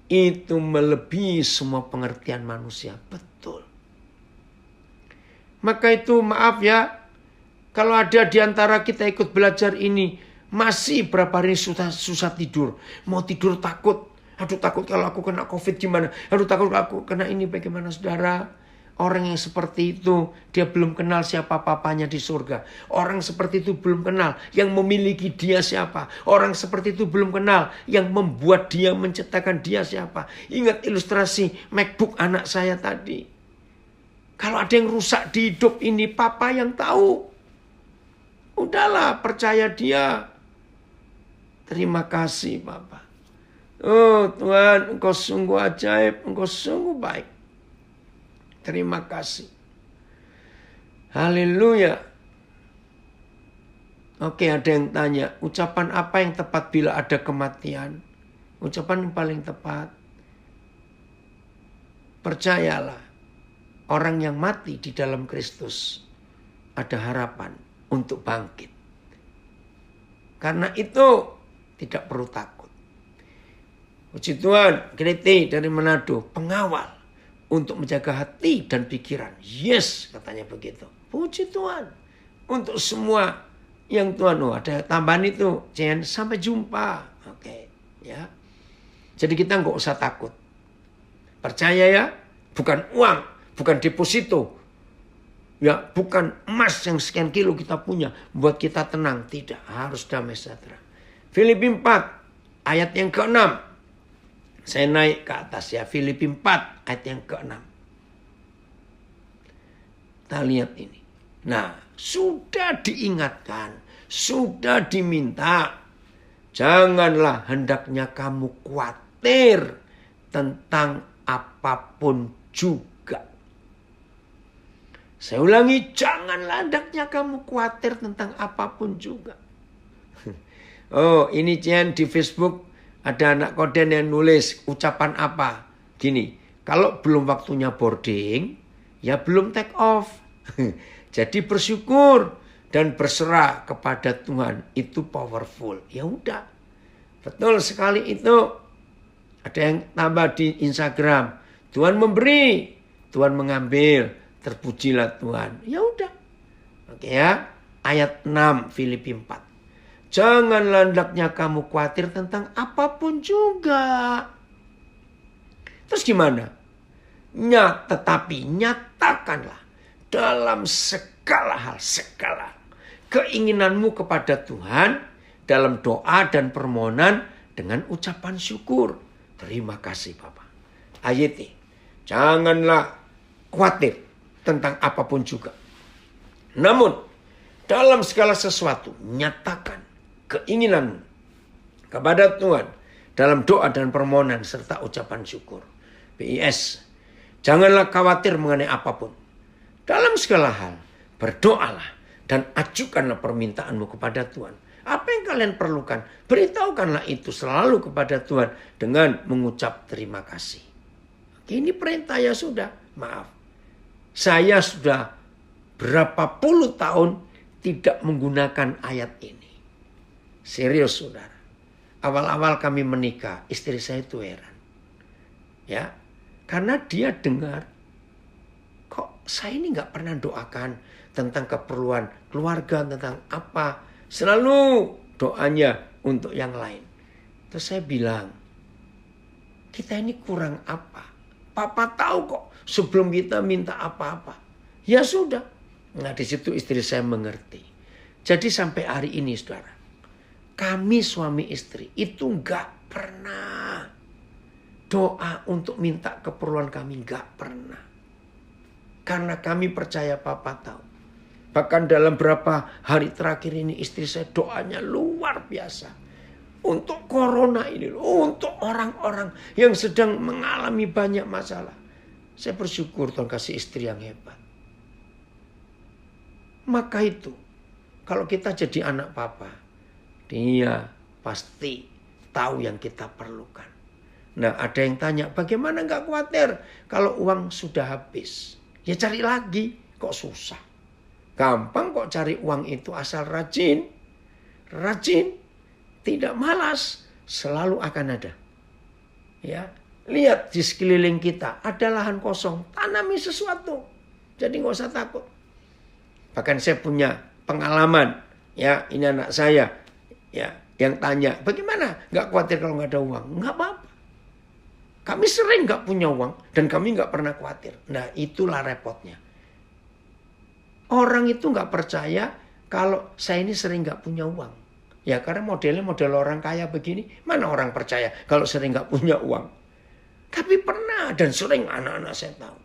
itu melebihi semua pengertian manusia. Betul. Maka itu maaf ya, kalau ada di antara kita ikut belajar ini masih berapa hari susah tidur, mau tidur takut. Aduh, takut kalau aku kena COVID gimana? Aduh, takut kalau aku kena ini bagaimana, saudara? Orang yang seperti itu, dia belum kenal siapa papanya di surga. Orang seperti itu belum kenal yang memiliki dia siapa. Orang seperti itu belum kenal yang membuat dia, menciptakan dia siapa. Ingat ilustrasi MacBook anak saya tadi. Kalau ada yang rusak di hidup ini, papa yang tahu. Udahlah, percaya dia. Terima kasih, Papa. Oh Tuhan, Engkau sungguh ajaib, Engkau sungguh baik. Terima kasih. Haleluya. Oke, ada yang tanya, ucapan apa yang tepat bila ada kematian? Ucapan yang paling tepat, percayalah, orang yang mati di dalam Kristus ada harapan untuk bangkit. Karena itu tidak perlu takut. Puji Tuhan, Kriti dari Manado, pengawal untuk menjaga hati dan pikiran. Yes, katanya begitu. Puji Tuhan. Untuk semua yang Tuhan, ada tambahan itu. Jangan sampai jumpa. Oke, ya. Jadi kita nggak usah takut. Percaya ya, bukan uang, bukan deposito. Ya, bukan emas yang sekian kilo kita punya. Buat kita tenang. Tidak, harus damai sejahtera. Filipi 4, ayat yang ke-6. Saya naik ke atas ya. Filipi 4 ayat yang ke-6. Kita lihat ini. Nah, sudah diingatkan. Sudah diminta. Janganlah hendaknya kamu khawatir tentang apapun juga. Saya ulangi. Janganlah hendaknya kamu khawatir tentang apapun juga. Oh, ini Cian di Facebook. Ada anak koden yang nulis ucapan apa? Gini, kalau belum waktunya boarding, ya belum take off. Jadi bersyukur dan berserah kepada Tuhan. Itu powerful. Ya udah. Betul sekali itu. Ada yang tambah di Instagram. Tuhan memberi, Tuhan mengambil, terpujilah Tuhan. Ya udah. Oke ya, ayat 6 Filipi 4. Janganlah hendaknya kamu khawatir tentang apapun juga. Terus gimana? Tetapi nyatakanlah dalam segala hal, segala keinginanmu kepada Tuhan dalam doa dan permohonan dengan ucapan syukur. Terima kasih Bapak. Ayat ini, janganlah khawatir tentang apapun juga. Namun dalam segala sesuatu nyatakan keinginanmu kepada Tuhan dalam doa dan permohonan serta ucapan syukur. PIS, janganlah khawatir mengenai apapun. Dalam segala hal berdoalah dan ajukanlah permintaanmu kepada Tuhan. Apa yang kalian perlukan, beritahukanlah itu selalu kepada Tuhan dengan mengucap terima kasih. Ini perintah ya sudah, maaf. Saya sudah berapa puluh tahun tidak menggunakan ayat ini. Serius saudara. Awal-awal kami menikah, istri saya itu heran. Ya, karena dia dengar, kok saya ini gak pernah doakan tentang keperluan keluarga, tentang apa. Selalu doanya untuk yang lain. Terus saya bilang, kita ini kurang apa? Papa tahu kok sebelum kita minta apa-apa. Ya sudah. Nah di situ istri saya mengerti. Jadi sampai hari ini saudara, kami suami istri itu gak pernah doa untuk minta keperluan kami, gak pernah. Karena kami percaya Papa tahu. Bahkan dalam beberapa hari terakhir ini istri saya doanya luar biasa. Untuk corona ini, untuk orang-orang yang sedang mengalami banyak masalah. Saya bersyukur Tuhan kasih istri yang hebat. Maka itu, kalau kita jadi anak Papa, dia pasti tahu yang kita perlukan. Nah ada yang tanya, bagaimana gak khawatir kalau uang sudah habis? Ya cari lagi, kok susah. Gampang kok cari uang itu asal rajin. Rajin, tidak malas, selalu akan ada. Ya, lihat di sekeliling kita, ada lahan kosong, tanami sesuatu. Jadi nggak usah takut. Bahkan saya punya pengalaman, ya ini anak saya, ya yang tanya, bagaimana? Nggak khawatir kalau nggak ada uang? Nggak apa-apa. Kami sering nggak punya uang dan kami nggak pernah khawatir. Nah itulah repotnya. Orang itu nggak percaya kalau saya ini sering nggak punya uang. Ya karena modelnya model orang kaya begini, mana orang percaya kalau sering nggak punya uang. Tapi pernah dan sering anak-anak saya tahu.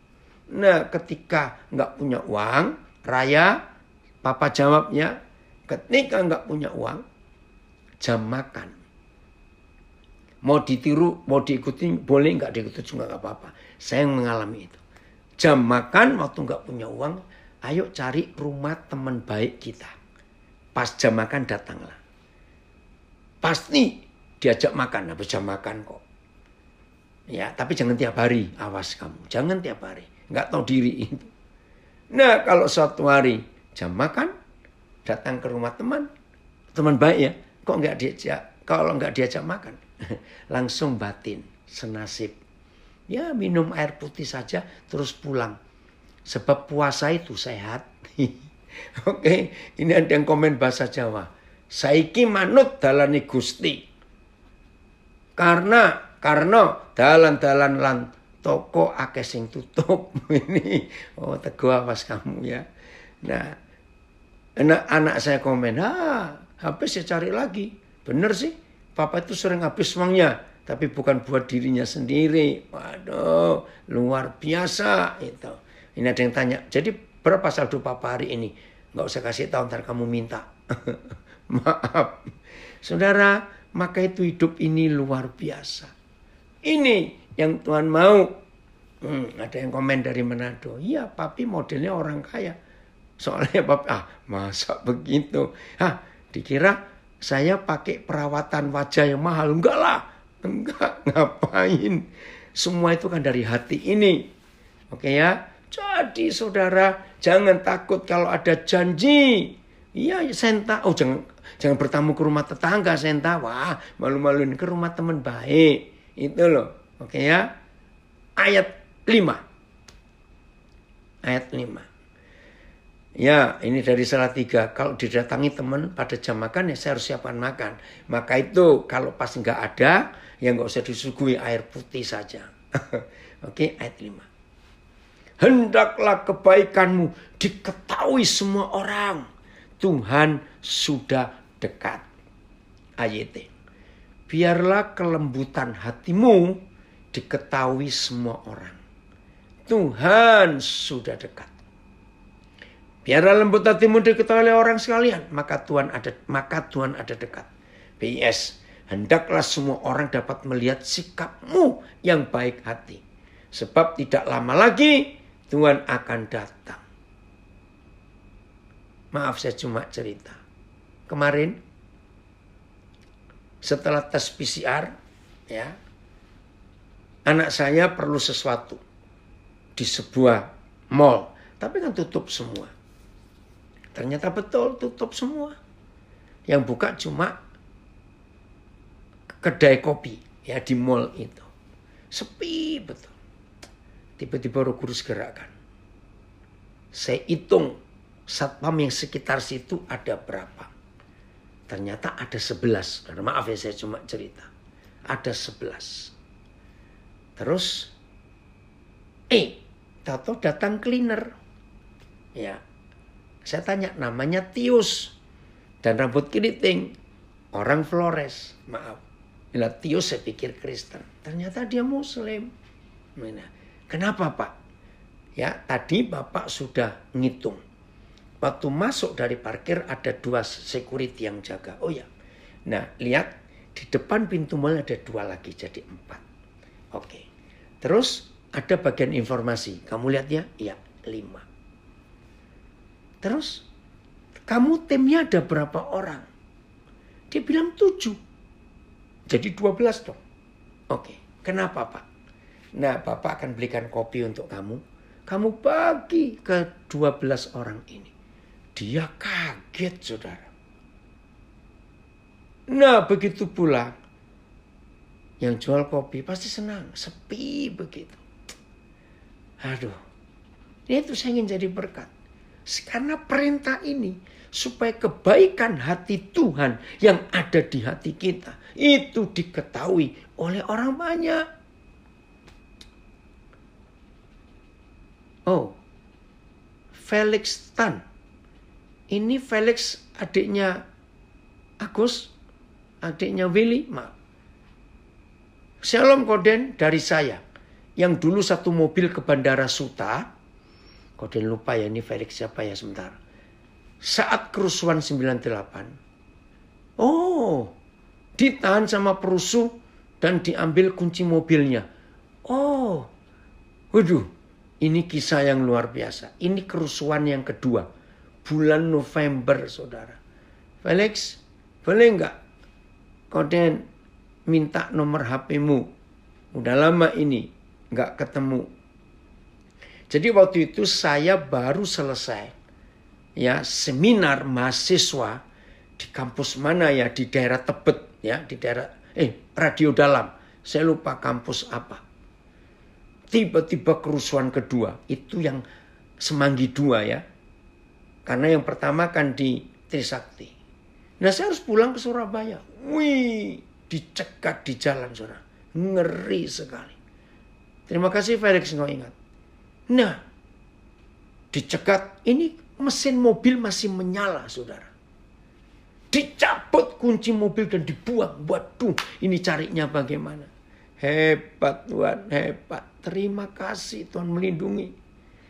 Nah ketika nggak punya uang, Raya, Papa jawabnya, ketika nggak punya uang, jam makan. Mau ditiru, mau diikuti, boleh nggak diikuti juga nggak apa-apa. Saya yang mengalami itu. Jam makan waktu nggak punya uang, ayo cari rumah teman baik kita. Pas jam makan datanglah. Pasti diajak makan, habis jam makan kok. Ya, tapi jangan tiap hari, awas kamu. Jangan tiap hari, nggak tahu diri itu. Nah, kalau suatu hari jam makan, datang ke rumah teman baik ya, kok nggak diajak? Kalau nggak diajak makan, langsung batin, senasib. Ya, minum air putih saja, terus pulang. Sebab puasa itu sehat. Oke, ini ada yang komen bahasa Jawa. Saiki manut dalane Gusti. Karena dalan-dalan lan toko akeh sing tutup. Ini teguh awas kamu ya. Nah, anak saya komen, habis saya cari lagi. Bener sih, Papa itu sering habis uangnya, tapi bukan buat dirinya sendiri. Waduh, luar biasa itu. Ini ada yang tanya, jadi berapa saldo Papa hari ini? Nggak usah kasih tahu, ntar kamu minta. Maaf. Saudara, maka itu hidup ini luar biasa. Ini yang Tuhan mau. Ada yang komen dari Manado. Iya, Papi modelnya orang kaya. Soalnya Papi, masa begitu? Dikira saya pakai perawatan wajah yang mahal. Enggak lah. Enggak, ngapain. Semua itu kan dari hati ini. Oke ya. Jadi saudara, jangan takut kalau ada janji. Iya, senta. Jangan bertamu ke rumah tetangga, senta. Wah, malu-maluin ke rumah teman baik. Itu loh. Oke ya. Ayat 5. ayat 5. Ya, ini dari Salatiga. Kalau didatangi teman pada jam makan, ya saya harus siapkan makan. Maka itu kalau pas nggak ada, ya nggak usah disuguhi, air putih saja. Oke, ayat 5. Hendaklah kebaikanmu diketahui semua orang. Tuhan sudah dekat. Ayat. Biarlah kelembutan hatimu diketahui semua orang. Tuhan sudah dekat. Biarlah lembut hatimu diketahui oleh orang sekalian, maka Tuhan ada dekat. PS, hendaklah semua orang dapat melihat sikapmu yang baik hati. Sebab tidak lama lagi Tuhan akan datang. Maaf, saya cuma cerita. Kemarin setelah tes PCR, ya, anak saya perlu sesuatu di sebuah mall, tapi kan tutup semua. Ternyata betul tutup semua. Yang buka cuma kedai kopi ya di mall itu. Sepi betul. Tiba-tiba Roh Kudus gerakkan. Saya hitung satpam yang sekitar situ ada berapa. Ternyata ada 11. Karena maaf ya, saya cuma cerita. Ada 11. Terus tahu datang cleaner. Ya. Saya tanya, namanya Tius. Dan rambut keriting. Orang Flores. Maaf. Bila Tius saya pikir Kristen. Ternyata dia Muslim. Nah, kenapa Pak? Ya, tadi Bapak sudah ngitung. Waktu masuk dari parkir ada 2 security yang jaga. Oh ya. Nah, lihat. Di depan pintu mall ada 2 lagi. Jadi 4. Oke. Terus ada bagian informasi. Kamu lihat ya? Iya, 5. Terus, kamu timnya ada berapa orang? Dia bilang 7. Jadi 12 dong. Oke, kenapa Pak? Nah, Bapak akan belikan kopi untuk kamu. Kamu bagi ke 12 orang ini. Dia kaget, saudara. Nah, begitu pula yang jual kopi pasti senang. Sepi begitu. Aduh, itu saya ingin jadi berkat. Karena perintah ini supaya kebaikan hati Tuhan yang ada di hati kita itu diketahui oleh orang banyak. Oh, Felix Tan. Ini Felix adiknya Agus, adiknya Willy. Shalom Koden dari saya. Yang dulu satu mobil ke Bandara Suta. Koden lupa ya, ini Felix siapa ya, sebentar. Saat kerusuhan 98. Oh, ditahan sama perusuh dan diambil kunci mobilnya. Oh, waduh, ini kisah yang luar biasa. Ini kerusuhan yang kedua. Bulan November, saudara. Felix, boleh enggak Koden minta nomor HP-mu? Udah lama ini enggak ketemu. Jadi waktu itu saya baru selesai ya seminar mahasiswa di kampus mana ya, di daerah Tebet ya, di daerah Radio Dalam. Saya lupa kampus apa. Tiba-tiba kerusuhan kedua, itu yang Semanggi 2 ya. Karena yang pertama kan di Trisakti. Nah, saya harus pulang ke Surabaya. Wih, dicegat di jalan, saudara. Ngeri sekali. Terima kasih Felix nggak ingat. Nah, dicegat, ini mesin mobil masih menyala, saudara. Dicabut kunci mobil dan dibuang. Waduh, ini carinya bagaimana? Hebat Tuhan, hebat. Terima kasih Tuhan melindungi.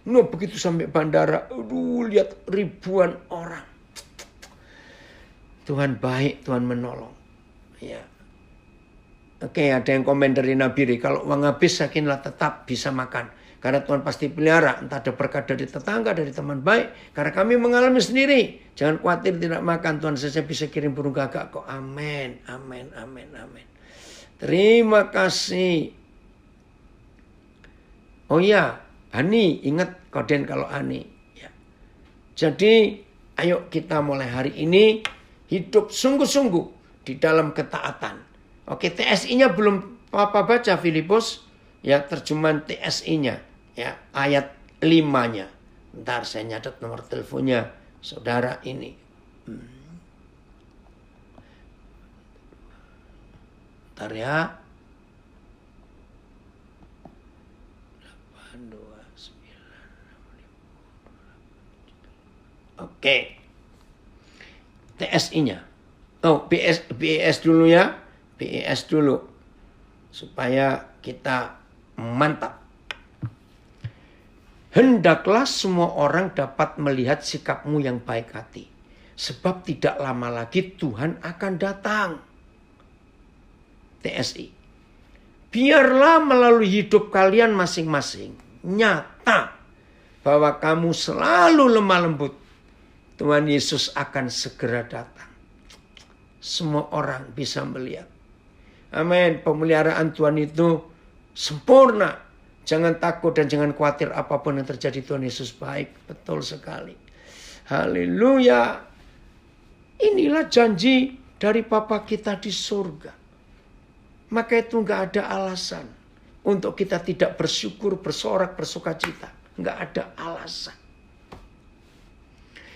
Nah, begitu sampai bandara, aduh, lihat ribuan orang. Tuhan baik, Tuhan menolong. Ya. Oke, ada yang komen dari Nabiri. Kalau uang habis, yakinlah tetap bisa makan. Karena Tuhan pasti pelihara, entah ada berkat dari tetangga, dari teman baik. Karena kami mengalami sendiri. Jangan khawatir tidak makan, Tuhan saja bisa kirim burung gagak kok. Amin, amin, amin, amin. Terima kasih. Oh ya, Hani, ingat Koden kalau Hani. Ya. Jadi, ayo kita mulai hari ini hidup sungguh-sungguh di dalam ketaatan. Oke, TSI-nya belum Papa baca Filipus. Ya, terjemahan TSI-nya. Ya, ayat 5-nya. Bentar saya nyatet nomor teleponnya saudara ini. Bentar ya. 829. Oke. TSI-nya. Oh, BES dulu ya. BES dulu. Supaya kita mantap. Hendaklah semua orang dapat melihat sikapmu yang baik hati. Sebab tidak lama lagi Tuhan akan datang. TSI. Biarlah melalui hidup kalian masing-masing nyata bahwa kamu selalu lemah lembut. Tuhan Yesus akan segera datang. Semua orang bisa melihat. Amin. Pemeliharaan Tuhan itu sempurna. Jangan takut dan jangan khawatir apapun yang terjadi. Tuhan Yesus baik. Betul sekali. Haleluya. Inilah janji dari Bapa kita di surga. Maka itu gak ada alasan untuk kita tidak bersyukur, bersorak, bersukacita. Gak ada alasan.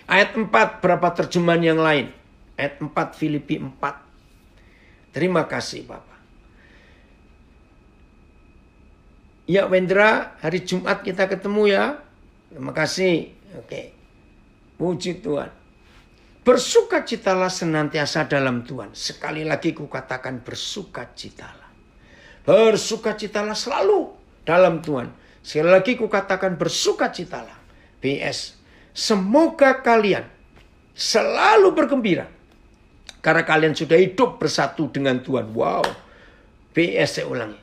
Ayat 4, berapa terjemahan yang lain? Ayat 4, Filipi 4. Terima kasih Bapak. Ya Wendra, hari Jumat kita ketemu ya. Terima kasih. Oke. Puji Tuhan. Bersukacitalah senantiasa dalam Tuhan. Sekali lagi kukatakan bersukacitalah. Bersukacitalah selalu dalam Tuhan. Sekali lagi kukatakan bersukacitalah. BS. Semoga kalian selalu bergembira. Karena kalian sudah hidup bersatu dengan Tuhan. Wow. BS saya ulangi.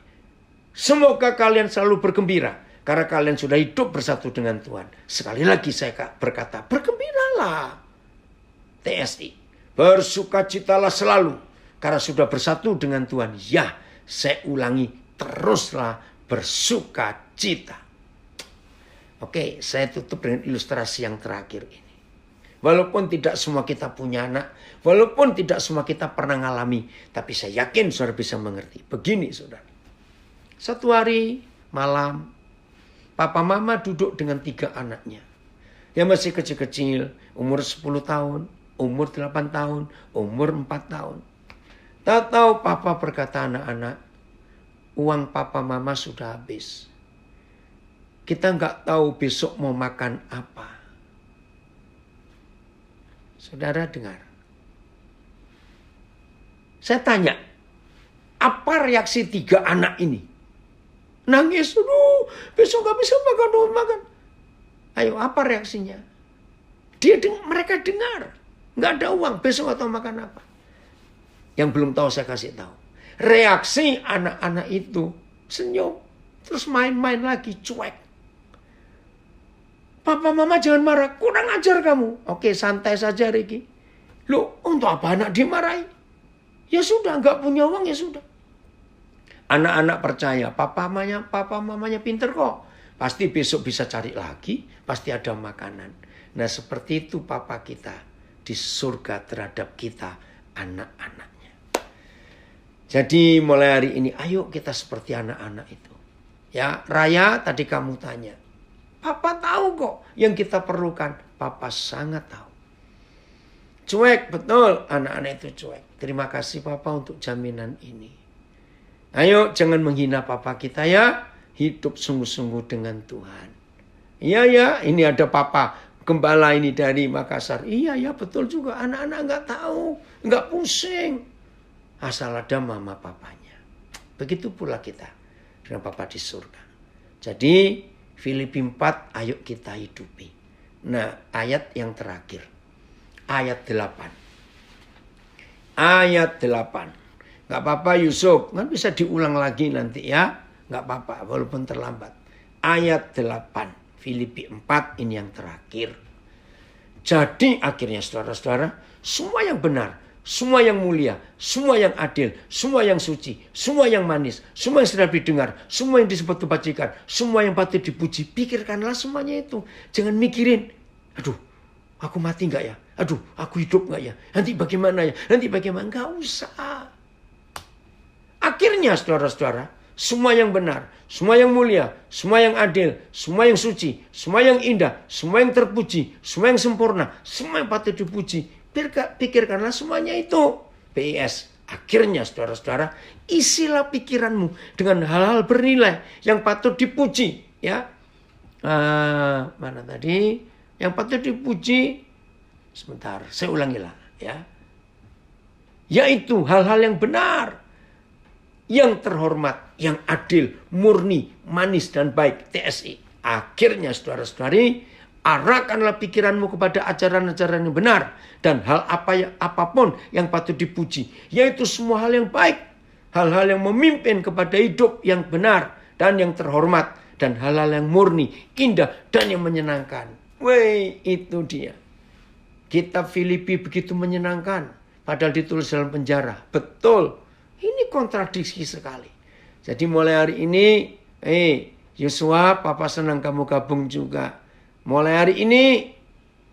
Semoga kalian selalu bergembira. Karena kalian sudah hidup bersatu dengan Tuhan. Sekali lagi saya berkata, bergembiralah. TSI. Bersukacitalah selalu. Karena sudah bersatu dengan Tuhan. Ya, saya ulangi. Teruslah bersukacita. Oke, saya tutup dengan ilustrasi yang terakhir ini. Walaupun tidak semua kita punya anak. Walaupun tidak semua kita pernah ngalami. Tapi saya yakin saudara bisa mengerti. Begini saudara. Satu hari malam, papa mama duduk dengan 3 anaknya. Yang masih kecil-kecil, umur 10 tahun, umur 8 tahun, umur 4 tahun. Tak tahu papa berkata, anak-anak, uang papa mama sudah habis. Kita nggak tahu besok mau makan apa. Saudara dengar. Saya tanya, apa reaksi 3 anak ini? Nangis, aduh, besok gak bisa makan. Ayo, apa reaksinya? Mereka dengar. Gak ada uang, besok atau makan apa. Yang belum tahu saya kasih tahu. Reaksi anak-anak itu senyum. Terus main-main lagi, cuek. Papa mama jangan marah, kurang ajar kamu. Oke, santai saja Ricky. Loh, untuk apa anak dimarahi? Ya sudah, gak punya uang ya sudah. Anak-anak percaya, papa mamanya pinter kok. Pasti besok bisa cari lagi, pasti ada makanan. Nah seperti itu papa kita di surga terhadap kita, anak-anaknya. Jadi mulai hari ini, ayo kita seperti anak-anak itu. Ya, Raya tadi kamu tanya. Papa tahu kok yang kita perlukan. Papa sangat tahu. Cuek, betul anak-anak itu cuek. Terima kasih papa untuk jaminan ini. Ayo jangan menghina papa kita ya. Hidup sungguh-sungguh dengan Tuhan. Iya ya, ini ada papa gembala ini dari Makassar. Iya ya, betul juga. Anak-anak nggak tahu, nggak pusing. Asal ada mama papanya. Begitu pula kita dengan papa di surga. Jadi Filipi 4, ayo kita hidupi. Nah, ayat yang terakhir. Ayat 8. Ayat 8. Gak apa-apa Yusuf, kan bisa diulang lagi nanti ya. Gak apa-apa, walaupun terlambat. Ayat 8, Filipi 4, ini yang terakhir. Jadi akhirnya saudara-saudara, semua yang benar, semua yang mulia, semua yang adil, semua yang suci, semua yang manis, semua yang sedap didengar, semua yang disebut kebajikan, semua yang patut dipuji, pikirkanlah semuanya itu. Jangan mikirin, aduh, aku mati gak ya? Aduh, aku hidup gak ya? Nanti bagaimana ya? Nanti bagaimana? Gak usah. Akhirnya saudara-saudara, semua yang benar, semua yang mulia, semua yang adil, semua yang suci, semua yang indah, semua yang terpuji, semua yang sempurna, semua yang patut dipuji. Pikirkanlah semuanya itu. PS. Akhirnya saudara-saudara, isilah pikiranmu dengan hal-hal bernilai yang patut dipuji. Ya, mana tadi? Yang patut dipuji. Sebentar, saya ulangilah. Ya, yaitu hal-hal yang benar, yang terhormat, yang adil, murni, manis dan baik. TSI. Akhirnya saudara-saudari, arahkanlah pikiranmu kepada ajaran-ajaran yang benar dan hal apapun yang patut dipuji, yaitu semua hal yang baik, hal-hal yang memimpin kepada hidup yang benar dan yang terhormat, dan hal-hal yang murni, indah dan yang menyenangkan. Weh, itu dia. Kitab Filipi begitu menyenangkan, padahal ditulis dalam penjara. Betul, ini kontradiksi sekali. Jadi mulai hari ini, Yosua, Papa senang kamu gabung juga. Mulai hari ini,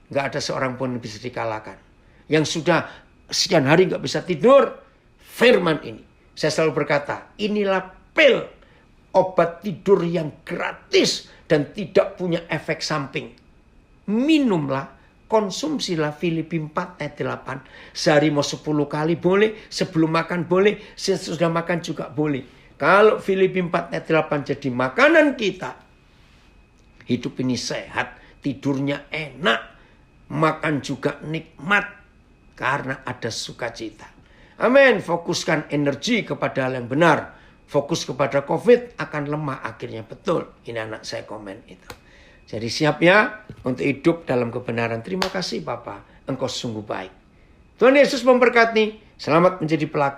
gak ada seorang pun yang bisa dikalahkan. Yang sudah sekian hari gak bisa tidur, firman ini. Saya selalu berkata, inilah pil, obat tidur yang gratis dan tidak punya efek samping. Minumlah, konsumsilah Filipi 4 ayat 8. Sehari mau 10 kali boleh, sebelum makan boleh, sesudah makan juga boleh. Kalau Filipi 4 ayat 8 jadi makanan kita, hidup ini sehat, tidurnya enak, makan juga nikmat karena ada sukacita. Amin. Fokuskan energi kepada hal yang benar. Fokus kepada COVID akan lemah akhirnya. Betul. Ini anak saya komen itu. Jadi siap ya untuk hidup dalam kebenaran. Terima kasih Bapak. Engkau sungguh baik. Tuhan Yesus memberkati. Selamat menjadi pelaku.